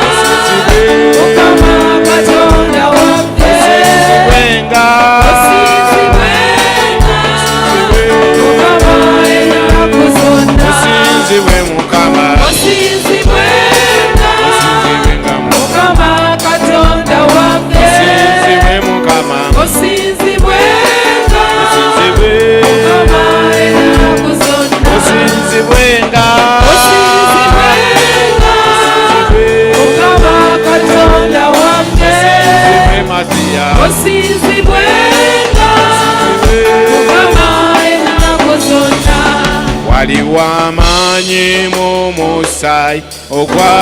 Mukama Katonda waffe, osinzibwenga Mukama ennaku zonna. Osinzibwe Mukama, osinzibwenga Mukama Katonda waffe, osinzibwe Mukama, osinzibwenga Mukama ennaku zonna. Osinzibwenga Mukama Katonda waffe, osinzibwenga Mukama ennaku zonna. Waliwo amaanyi mu musaayi ogwa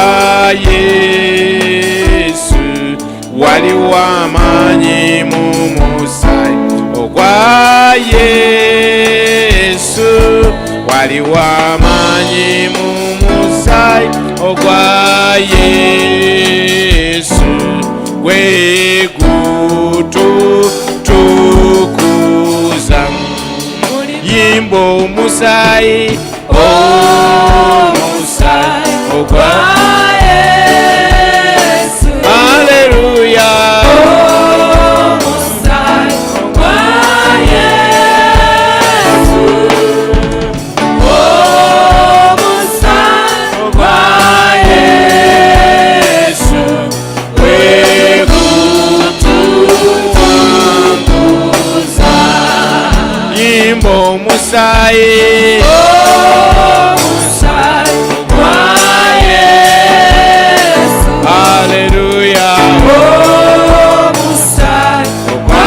Yesu, waliwo amaanyi mu musaayi ogwa Yesu, waliwo amaanyi wekututukuza yimba omusaayi omusaayi ogwa Yesu haleluya omusaayi ogwa Yesu omusaayi ogwa Yesu wekututukuza yimba omusaayi omusaayi ogwa Yesu haleluya omusaayi ogwa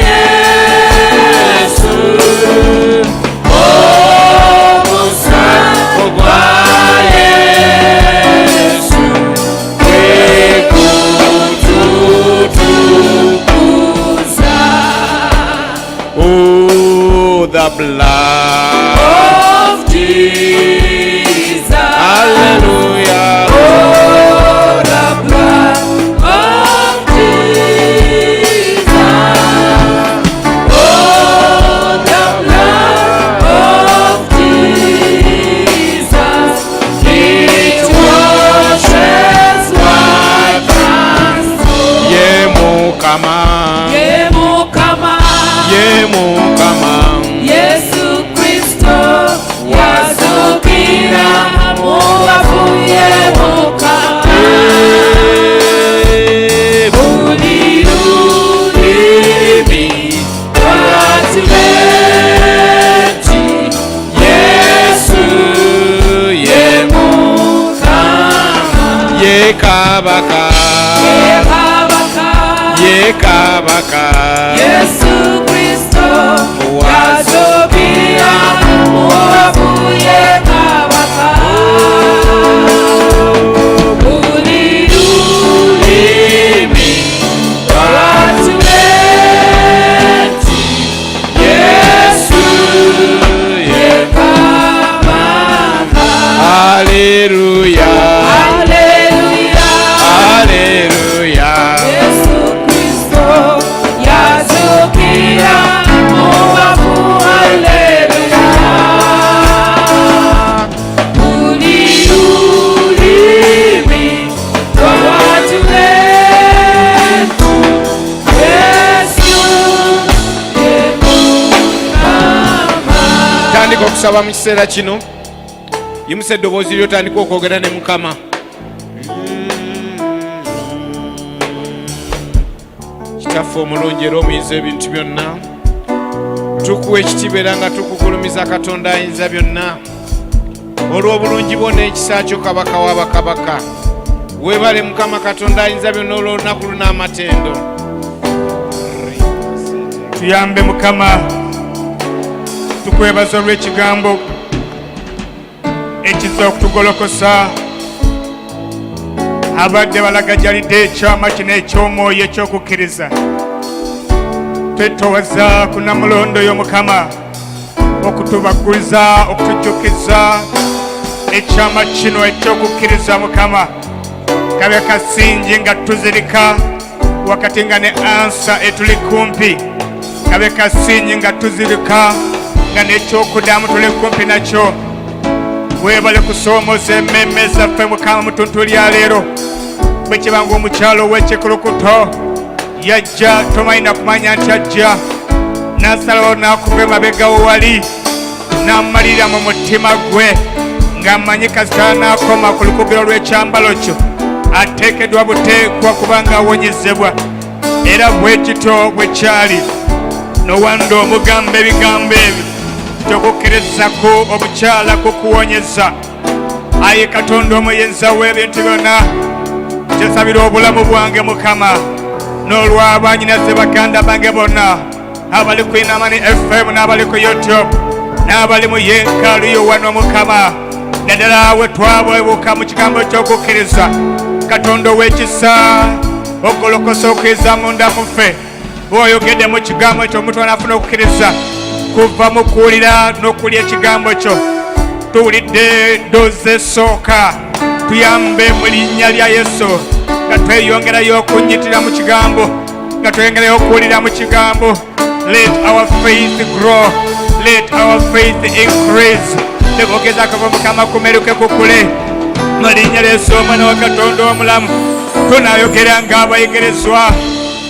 Yesu omusaayi ogwa Yesu wekututukuza. Oh, the blood of Jesus. Hallelujah. Oh, the blood of Jesus. Oh, the blood of Jesus. It washes white as snow. Ye Mukama. Ye Mukama. Ye Mukama. Yesu Kristo yazukira mubafu ye Mukama buli lulimi lwatuleti Yesu ye Mukama ye Kabaka ye Kabaka ye Kabaka Yesu Kristo yazukira mubafu ye Kabaka buli lulimi lwatuleti Yesu ye Kabaka haleluya haleluya haleluya Yesu Kristo yazukira mubafu haleluya buli lulimi lwatuleti Yesu ye Mukama. Tandika okusaba mu kiseera kino yimusa eddoboozi lyotandika okwogera ne Mukama. Kitaffe omulungi era omuyiza ebintu byonna tukuwa ekitiibwa era nga tukugulumiza Katonda ayinza byonna olw'obulungi bwo n'ekisa kyo Kabaka w'abakabaka. Weebale Mukama Katonda ayinza byonna olw'olunaku lun'amatendo. Tuyambe Mukama, tukwebaza olw'ekigambo ekizza okutugolokosa abadde balagajalidde ekyama kino eky'omwoyo eky'okukkiriza. Twetoowaza ku Namulondo y'Omukama okutubagguliza okutujjukiza ekyama kino eky'okukkiriza Mukama. Kabe kasingi nga tuzirika wakati nga ne ansa etuli kumpi. Kabe kasingi nga tuzirika nga n'ekyokuddamu tuli kumpi nakyo. Weebale kusoomoza emmeme zaffe Mukama mu ttuntu lya leero. Bwe kiba ng'omukyalo w'ekikulukuto yajja tomalina kumanya nti ajja n'asalawo n'akuva emabega we wali n'amalira mu mutima gwe ng'amanyi kasita n'akoma ku lukugiro lw'ekyambalo kyo ateekeddwa buteekwa kubanga awonyezebwa. Era bwe kityo bwe kyali n'owanda omugamba ebigambo ebyo ky'okukkirizako obukyala kukuwonyeza. Ayi Katonda omuyinza w'ebintu byonna, kyesabira obulamu bwange Mukama n'olw'abanyinaze baganda bange bonna abali ku Inamani FM n'abali ku YouTube n'abali mu yeekaalu yo wano Mukama. Naddala we twabwebuka mu kigambo ky'okukkiriza Katonda ow'ekisa ogolokosa okkiriza munda muffe. Bw'oyogedde mu kigambo ekyo omuntu anaafuna okukkiriza kuva mu kuwulira n'okulya ekigambo kyo. Tuwulidde ddoozi esooka, tuyambe mu linnya lya Yesu nga tweyongerayo okunyitira mu kigambo, nga tweyongerayo okuwulira mu kigambo. Let our faith grow, let our faith increase. Lebogeza akava Mukama kumeruke kukule mu linnya lya Yesu Omwana wa Katonda omulamu. Tunayogera ng'abayigirizwa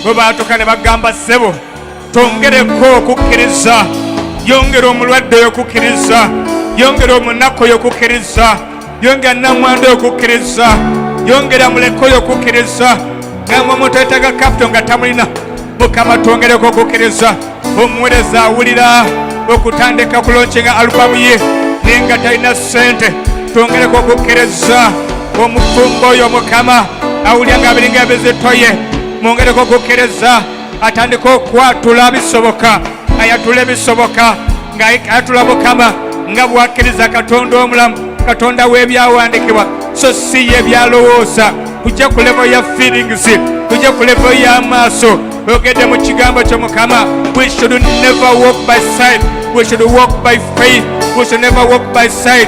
bwe baatuka ne bagamba ssebo twongereko okukkiriza, yongera omulwadde oyo okukkiriza, yongera omunaku oyo okukkiriza, yongera namwandu oyo okukkiriza, yongera muleko oyo okukkiriza. Ngamba omuntu ayetaaga kapito nga tamulina, Mukama twongereko okukkiriza. Omuweereza awulira okutandika kulonkinga alubamu ye naye nga talina ssente, twongereko okukkiriza. Omufumbo oyo Mukama awulira ng'abiringa ebizitoye, mwongereko okukkiriza. Atandika okwatula bisoboka, ayatula ebisoboka, ng'ayatula Mukama nga bwakkiriza Katonda omulamu, Katonda w'ebyawandiikibwa, so si ye byalowooza. Tujja ku level ya feelings, tujja ku level y'amaaso. Ogedde mu kigambo kyo Mukama, we should never walk by sight, we should walk by faith, we should never walk by sight.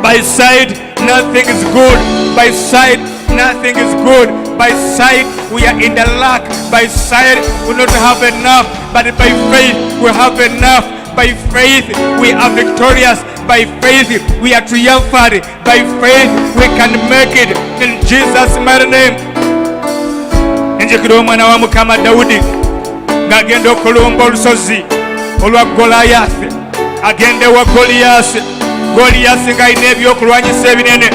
By sight nothing is good, by sight nothing is good. By sight we are in the lack, by sight we not have enough, but by faith we have enough. By faith we are victorious, by faith we are triumphant, by faith we can make it in Jesus' mighty name. Njikira omwana wa Mukama Dawudi ng'agenda okulumba olusozi olwa Goliathi, agende wa Goliathi. Goliathi ng'alina ebyokulwanyisa ebinene,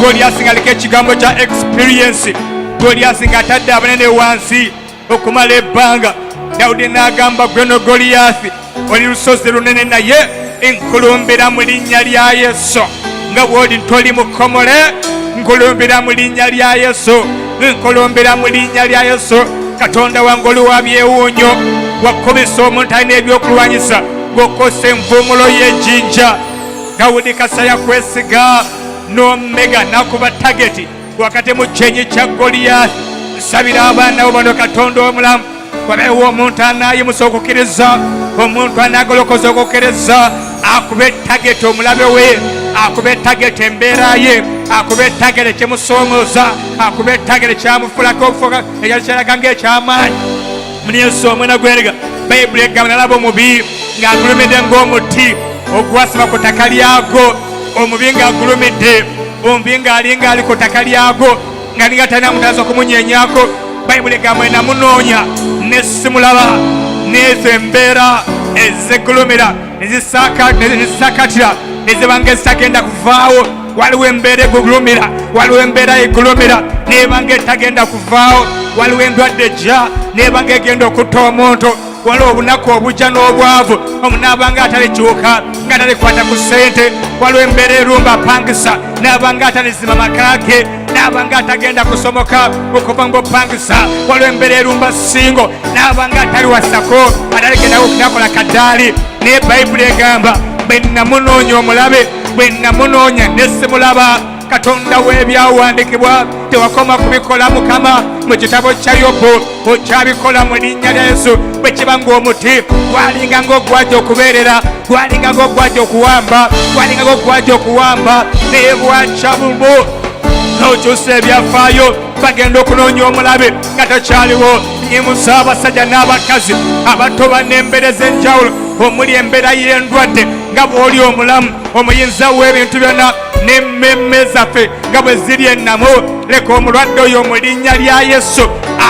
Goliathi ng'aliko ekigambo kya experience, Goliathi ng'atadde abanene wansi okumala ebbanga. Dawudi n'agamba, gweno Goliathi oli lusozi lunene, naye nkulumbira mu linnya lya Yesu. Nga bw'oli ntoli mukomole, nkulumbira mu linnya lya Yesu, nkulumbira mu linnya lya Yesu. Katonda wange oli wa byewuunyo, wakubisa omuntu alina ebyokulwanyisa, ng'okosa envuumulo y'ejjinja. Dawudi kasa yakwesiga n'omega n'akuba tageti wakati mu kyenyi kya Goliathi. Nsabira abaana bo bano Katonda omulamu, wabeewo omuntu anaayimusa okukkiriza, omuntu anaagolokoza okukkiriza, akube tageti omulabe we, akube tageti embeera ye, akube tageti ekimusoomooza, akube tageti kyamufulako okufuuka ekyalaga ng'ekyamaanyi. Muni Yesu omwana gw'erega, Bayibuli egamba nalaba omubi ng'agulumidde ng'omuti ogwasiba ku ttaka lyagwo, omubi ng'agulumidde, omubi ng'alinga ali ku ttaka lyagwo, ng'alinga talina mutaasa okumunyenyako. Bayibuli egamba namunoonya ne simulaba, n'ezo embeera ezigulumira nezisakatira nezibanga ezitagenda kuvaawo. Waliwo embeera egulumira, waliwo embeera egulumira nebanga etagenda kuvaawo, waliwo endwadde ejja nebanga egenda okutta omuntu, waliwo obunaku obujja n'obwavu, omuntu abanga atalikyuka nga talikwata ku ssente, waliwo embeera erumba pangisa n'abanga atalizima maka ge, n'abanga atagenda kusomoka okuva mu bupangisa, waliwo embeera erumba singo n'abanga ataliwasako, ataligenda okunakola kaddaali. Naye Bayibuli egamba bwe namunoonya omulabe, bwe namunoonya ne simulaba. Katonda w'ebyawandiikibwa tewakoma kubikola Mukama mu kitabo kya Yobu, okyabikola mu linnya lya Yesu. Bwe kiba ng'omuti gwalinga ng'ogwajja okubeerera, gwalinga ng'ogwajja okuwamba, gwalinga ng'ogwajja okuwamba, naye bwakya bulwo n'okyusa ebyafaayo, bagenda okunoonya omulabe nga takyaliwo. Nyimusa abasajja n'abakazi abato ban'embeera ez'enjawulo, omuli embeera y'endwadde nga bw'oli omulamu, omuyinza w'ebintu byonna n'emmemme zaffe nga bwe ziri ennamu. Leka omulwadde oyo mu linnya lya Yesu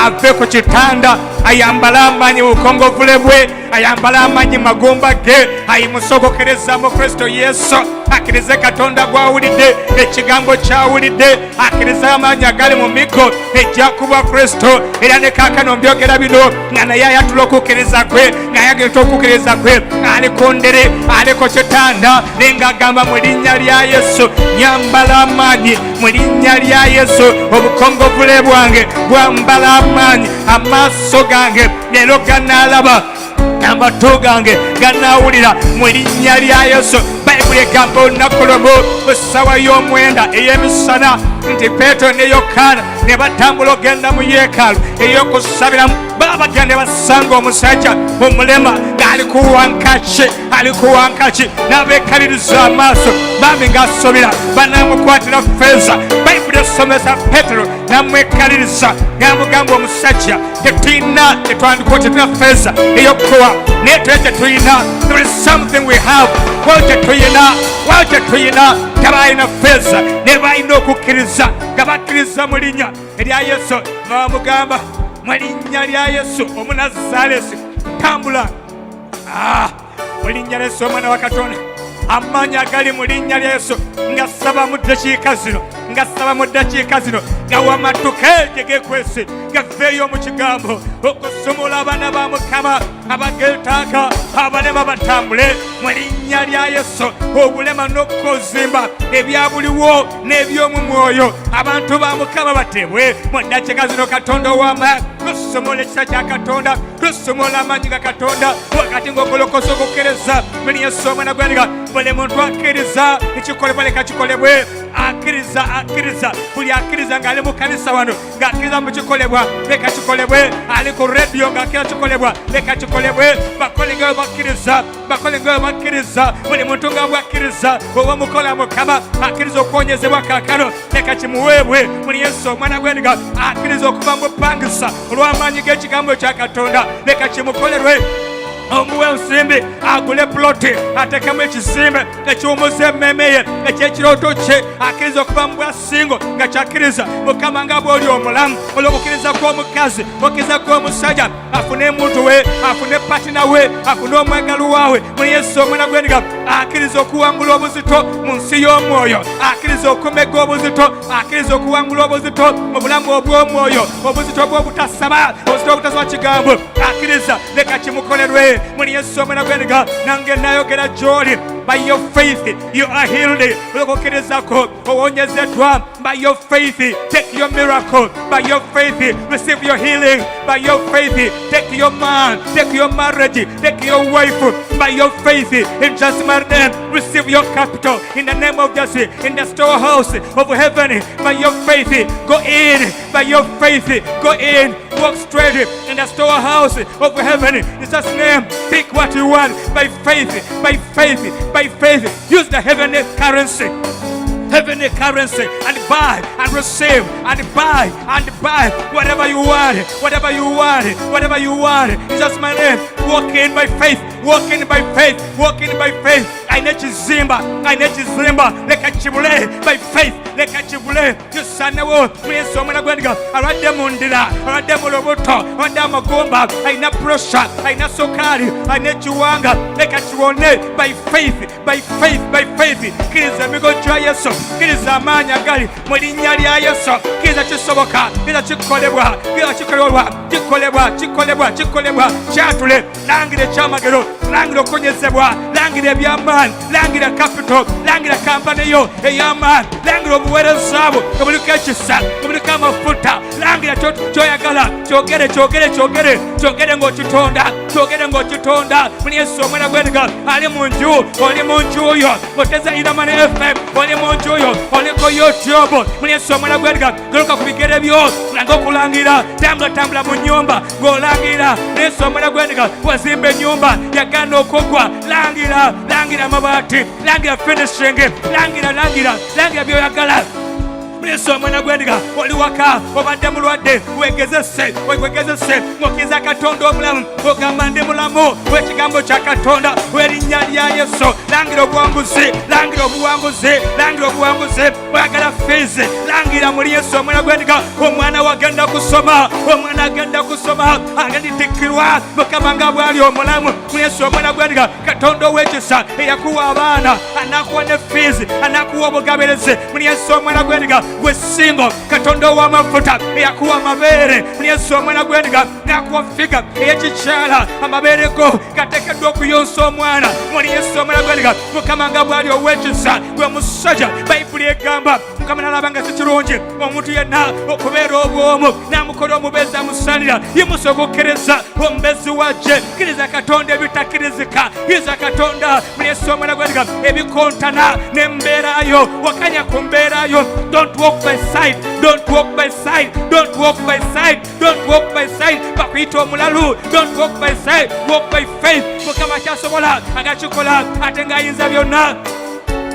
ave ku kitanda, ayambale amaanyi mu bukongovule bwe, ayambale amaanyi mu magumba ge, ayimuse okukkiriza mu Kristo Yesu, akkirize Katonda gw'awulidde, ekigambo ky'awulidde, akkirize amaanyi agali mu miggo ejjakuba Kristo. Era ne kaakano mbyogera bino nga naye ayatula okukkiriza kwe, ng'ayagala okukkiriza kwe, ali ku ndiri, ali ku kitanda, naye ng'agamba mu linnya lya Yesu, nyambala amaanyi mu linnya lya Yesu. Obukongovule bwange bwambala amaanyi, amaaso gange leero ganaalaba, amatu gange ganaawulira mu linnya lya Yesu. Bayibuli egamba olunaku lumu mu ssaawa y'omwenda ey'emisana nti Peetero ne Yokaana ne batambula ogenda mu yeekaalu ey'okusabiramu, baabagenda ne basanga omusajja omulema alikuwankaki n'abeekaliriza amaaso bambi ng'asobera banamukwatira ffeeza. Bayibuli esomesa Petero n'amwekaliriza n'amugamba omusajja tetulina kyetwandikuwa tetulina ffeeza ey'okuwa naye tule kyetulina. There is something we have. Waliwo kyetulina tabalina ffeeza naye balina okukkiriza nga bakkiriza mu linnya erya Yesu nga bamugamba mu linnya lya Yesu Omunazaalesi tambula. Mu linnya lya Yesu Omwana wa Katonda, amaanyi agali mu linnya lya Yesu ngasaba mu ddakiika zino nga wamatuka gye geekwese gaveeyo mu kigambo okusumula abaana ba Mukama abageetaaka abalema batambule mu linnya lya Yesu. Obulema n'okuzimba ebyabuliwo n'eby'omu mwoyo abantu ba Mukama batebwe mu ddakiika zino. Katonda ow'amaanyi tusumula ekisa kya Katonda, tusumula amaanyi ga Katonda wakati ng'ogolokosa okukkiriza mu linnya Yesu Omwana gwandiga. Buli muntu akkiriza ekikolebwa leka kikolebwe. Akkiriza buli akkiriza ng'ali mu kanisa wano ng'akkiriza mu kikolebwa leka kikolebwe. Ali ku rediyo ng'akkiriza kikolebwa leka kikolebwe. Bakole nga bwe bakkiriza. Buli muntu nga bwakkiriza oba mukola Mukama akkiriza okwonyezebwa kaakano leka kimuweebwe. Muli Yesu Omwana gwendiga akkiriza okuva mu ppangisa olw'amaanyi g'ekigambo kya Katonda leka kimukolerwe. Omuwe ensimbi agule ploti atekemu ekizimbe ekiwumuza emmeeme ye ekyekirooto kye akkiriza okuva mu bwasingo nga kyakkiriza Mukama nga bw'oli omulamu olw'okukkiriza kw'omukazi okkiriza kw'omusajja afune muntu we afune patina we afune omwegaluwa we. Muli Yesu Omwana gwendiga akkiriza okuwangula obuzito mu nsi y'omwoyo, akkiriza okumega obuzito, akkiriza okuwangula obuzito mu bulamu obw'omwoyo, obuzito bw'obutasaba, obuzito obutasaba kigambo akkiriza leka kimukolerwe. Muli Yesu Omwana gwendiga nange nayogera gy'oli. By your faith you are healed. Olw'okukkirizako owonyezeddwa. By your faith take your miracle. By your faith receive your healing. By your faith take your man, take your marriage, take your wife. By your faith in Jesus' name receive your capital in the name of Jesus in the storehouse of heaven. By your faith go in. By your faith go in. Walk straight in the storehouse of heaven. In Jesus' name, pick what you want by faith, by faith, by faith. Use the heavenly currency and buy and receive and buy whatever you want. In Jesus' name, walk in by faith. Aine kizimba leka kibule by faith, leka kibule kisanewo. Yesu Omwana gwendiga alwadde mu ndira, alwadde mu lubuto, alwadde amagumba, aina pressure, aina sukali, aina ekiwanga leka kiwone by faith. Kkiriza emigo gya Yesu, kkiriza amaanyi agali mu linnya lya Yesu, kkiriza kisoboka, kkiriza kikolebwa. Kyatule langira ekyamagero, langira okonyezebwa, langira ebyamaanyi, langira capital, langira kampani yo ey'amaanyi, langira obuweereza bwo nga buliko ekisa, nga buliko amafuta, langira kyoyagala kyogere ng'okitonda. Muli Yesu Omwana gwendiga ali mu nju, oli mu nju yo oteza Iramani FM, oli mu nju yo oliko YouTube. Muli Yesu Omwana gwendiga goloka ku bigere byo langa okulangira, tambula mu nnyumba ng'olangira. Yesu Omwana gwendiga wazimba ennyumba yagana okugwa, langira amabaati, langira finishing, langira byoyagala. Yesu Omwana gwendiga oli waka obadde mulwadde wegezese ng'okkiriza Katonda omulamu ogamba ndi mulamu w'ekigambo kya Katonda w'erinnya lya Yesu. Langira obuwanguzi oyagala fees, langira muli Yesu Omwana gwendiga omwana agenda kusoma aganditikkirwa Mukama nga bw'ali omulamu. Muli Yesu Omwana gwendiga Katonda ow'ekisa eyakuwa abaana anakuwa ne fees, anakuwa obugaberezi. Muli Yesu Omwana gwendiga gwe singo Katonda ow'amafuta eyakuwa amabeere. Muli Yesu Omwana gwendiga n'akuwa figa ey'ekikyala, amabeere go gateekeddwa okuyonsa omwana. Muli Yesu Omwana gwendiga Mukama nga bw'ali ow'ekisa gwe musajja. Bayibuli egamba Mukama n'alaba nga si kirungi omuntu yenna okubeera obwomu n'amukola omubeezi amusalira. Yimusa okukkiriza omubezi wajje, kkiriza Katonda ebitakkirizika, kkiriza Katonda muli Yesu Omwana gwendiga ebikontana n'embeerayo, wakanya ku mbeerayo. Don't walk by sight. Don't walk by sight, bakuyita omulalu. Don't walk by sight, walk by faith. Mukama kyasobola agakikola ate ng'ayinza byonna.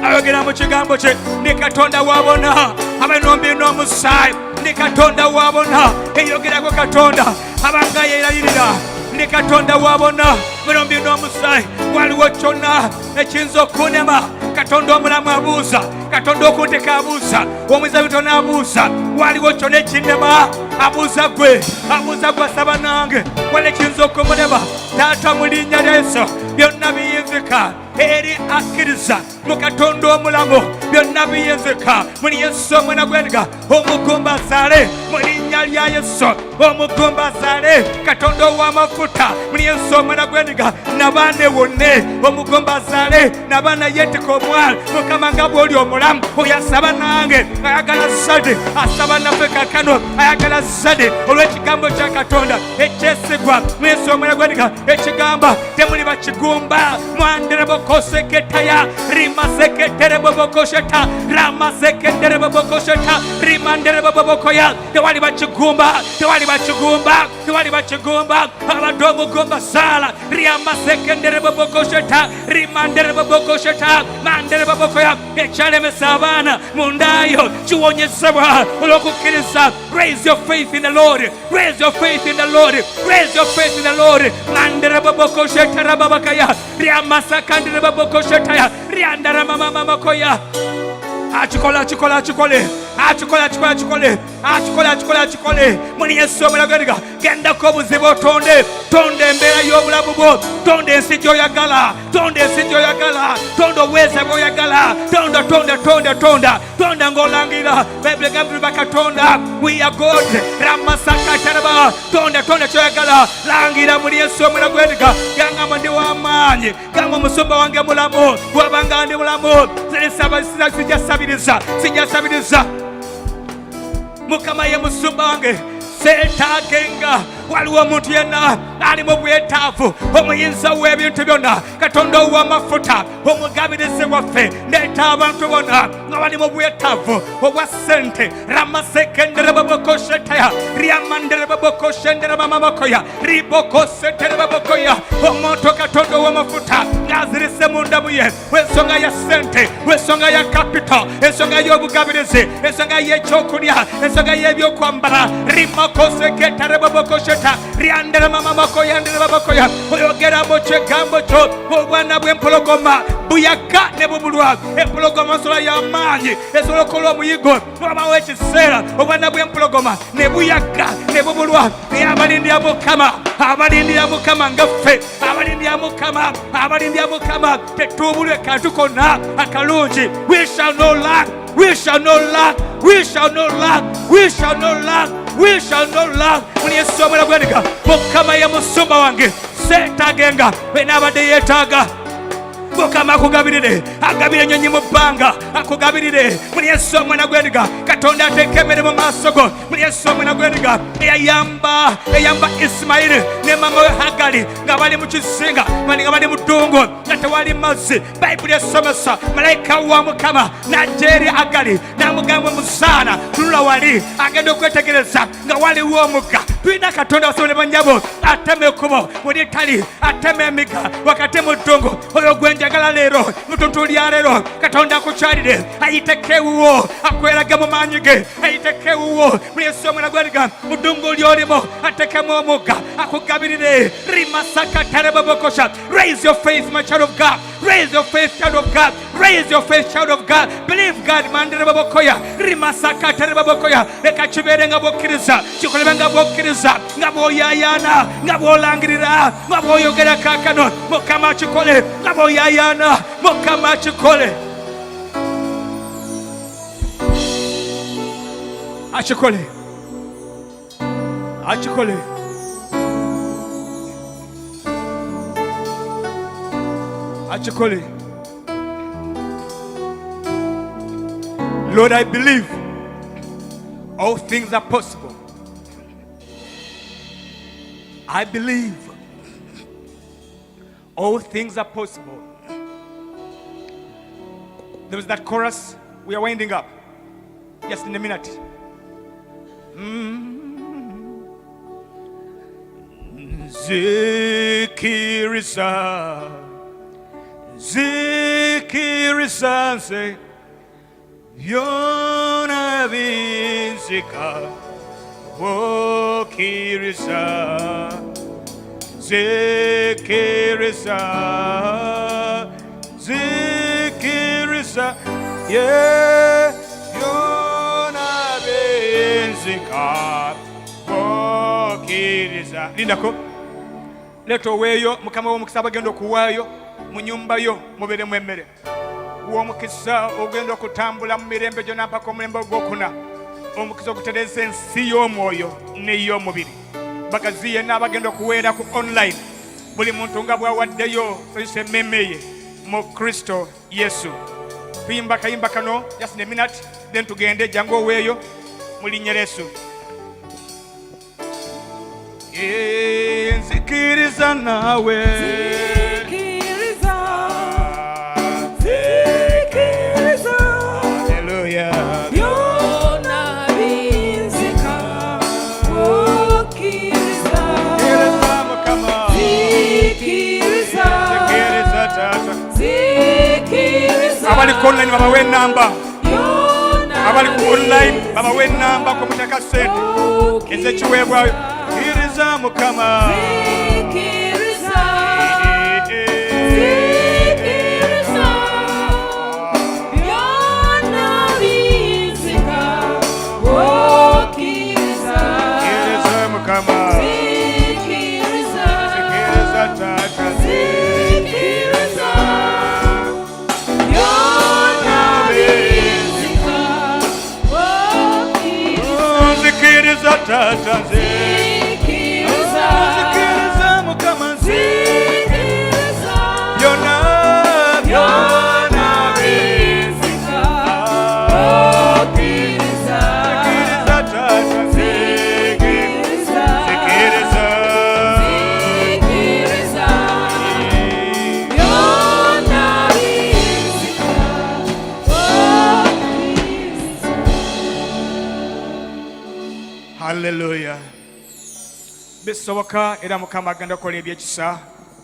Ayogera mu kigambo kye ne Katonda wabona abanombi n'omusaayi ne Katonda wabona eyogerako Katonda abanga yeerayirira ne Katonda wabona abanombi n'omusaayi waliwo kyonna ekiyinza okunema. Katonda omulamu abuuza, Katonda okunteka abuuza, omwiza bitona abuuza, waliwo kyonna ekinnema abuuza gwe asaba nange waliwo ekiyinza okumunema. Taata mu linnya lya Yesu byonna biyinzika eri akkiriza mu Katonda omulamu, byonna biyinzika muli Yesu omwana gw'endiga omugumba azaale mu linnya lya Yesu, omugumba azaale Katonda ow'amafuta muli Yesu omwana gw'endiga n'abaana wonne omugumba azaale n'abaana yeetika omwana. Mukama nga bw'oli omulamu oyo asaba nange ayagala zzadde, asaba naffe kaakano ayagala zzadde olw'ekigambo kya Katonda ekyesigwa mu Yesu omwana gw'endiga ekigamba temuli bakigumba mwanderebokoseketaya rimaseketerebobokosheta ramaseketerebobokosheta rimanderebobokoya. Tewali bakigumba, tewali bakigumba, tewali bakigumba. Abadde omugumba saala riamasekenderebobokosheta rimanderebobokosheta manderebobokoya. Ekyalemesa abaana mundayo kiwonyezebwa olw'okukkiriza. Raise your faith in the Lord, raise your faith in the Lord, raise your faith in the Lord. Manderebobokosheta rababakaya riamasakanderebobokosheta riandaramamamakoya. Achikola muni Yesu omulago gendako obuzibu otonde embeera y'obulamu bwo, tonda ensi gy'oyagala, tonda obweza bw'oyagala, tonda ng'olangirira Bayibuli egamba bakatonda we are God ramasakataraba. Tonda ky'oyagala, langira muni Yesu omulago gangamba ndi w'amaanyi, gamba omusumba wange mulamu, bw'abanga ndi mulamu sijasabiriza. Mukama ye musumba wange seetaagenga. Waliwo omuntu yenna ali mu bwetaavu, omuyinza w'ebintu byonna, Katonda ow'amafuta omugabirizi waffe. Ndeeta abantu bonna nga bali mu bwetaavu obwa ssente ramasekenderebobokoshetaya riamanderebobokoshenderebamamakoya ribokoseterebabokoya. Omuntu Katonda ow'amafuta ng'azirise mu ndamu ye w'ensonga ya ssente, w'ensonga ya kapito, ensonga y'obugabirizi, ensonga y'ekyokulya, ensonga y'ebyokwambala rimakoseketerebobokoshetaya riandera mama makoya andera babakoya. Oyogera mu kigambo kyo obwana bw'empologoma buyaga ne bubulwa. Empologoma nsola y'amaanyi esobola okukola omuyigo wabawo ekiseera obwana bw'empologoma ne buyaga ne bubulwa. Naye abalindira Mukama ngaffe, abalindira Mukama tetuubulwe kantu konna akalungi. We shall not lack. Muli Yesu omwana gw'endiga Mukama ye musumba wange seetaagenga bwe naabadde yeetaaga. Mukama akugabirire, agabire ennyonyi mu bbanga, akugabirire. Muli Yesu omwana gw'endiga Katonda ateeka emmere mu maaso go. Muli Yesu omwana gw'endiga eyayamba Isimayiri ne mama we Hagali nga bali mu kizinga, nga bali mu ddungu nga tewali mazzi. Bayibuli esomesa malayika wa Mukama n'ajja eri Hagali n'amugamba musaana tunula wali, agenda okwetegereza nga waliwo omugga. Tulina Katonda wasobole bannyabo atema ekkubo bw'eritali, atema emigga wakati mu ddungu. Oyo gwenjagala leero mutuntu lya leero Katonda akukyalire, ayiteko ewuwo, akweraga mu maanyi ge, ayiteko ewuwo. Muli Yesu omwana gw'endiga mu ddungu ly'olimu atekemu omugga akugabirire. Rimasakaterebobokosha. Raise your faith, my child of God. Raise your faith, child of God. Raise your faith, child of God. Believe God. Manderebabokoya rimasakaterebabokoya. Leka kibeere nga bw'okkiriza, kikolebe nga bw'okkiriza, nga bw'oyayaana, nga bw'olangirira, nga bw'oyogera kaakano. Mukama akikole nga bw'oyayaana, Mukama akikole. Achikole. Lord, I believe all things are possible. I believe all things are possible. There was that chorus. We are winding up. Just in a minute. nzikiriza nze byona binzika okiriza nzikiriza byona binzika okiriza. Lindako leto weyo mukama w'omukisa bagenda okuwaayo mu nyumba yo mubeeremu emmere w'omukisa ogenda okutambula mu mirembe gyonna mpaka omulembe ogwokuna, omukisa okutereza ensi y'omwoyo n'ey'omubiri. Bagazi yenna abagenda okuweera ku online, buli muntu nga bw'awaddeyo sanyusa emmeeme ye mu Kristo Yesu. Tuyimba kayimba kano just a minute, then tugende jangu oweeyo mu linnya lya Yesu. Nzikiriza nawe haleluya byona binzika okiriza mukama zikiriza tata zikiriza abali ku online babawe enamba, byona abali ku online babawe enamba ku mutaka sente ez'ekiweebwayo. Kiriza mukama zikiriza zikiriza byona binzika okiriza kiriza mukama zikiriza kiriza tata zikiriza byona binzika okiriza zikiriza tata zikiriza zikiriza mukama zikiriza byona byona binzika okiriza zikiriza tata zikiriza zikiriza zikiriza byona binzika okiriza. haleluya. Bisoboka era mukama agenda kukola ebyekisa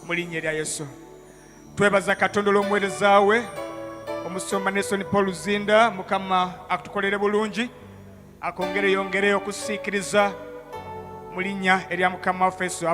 mu linnya lya Yesu. Twebaza Katonda olw'omuweereza we omusomba Nelson Paul Zinda, mukama akutukolere bulungi, akongere yongere okusiikiriza mu linnya erya mukama waffe Yesu.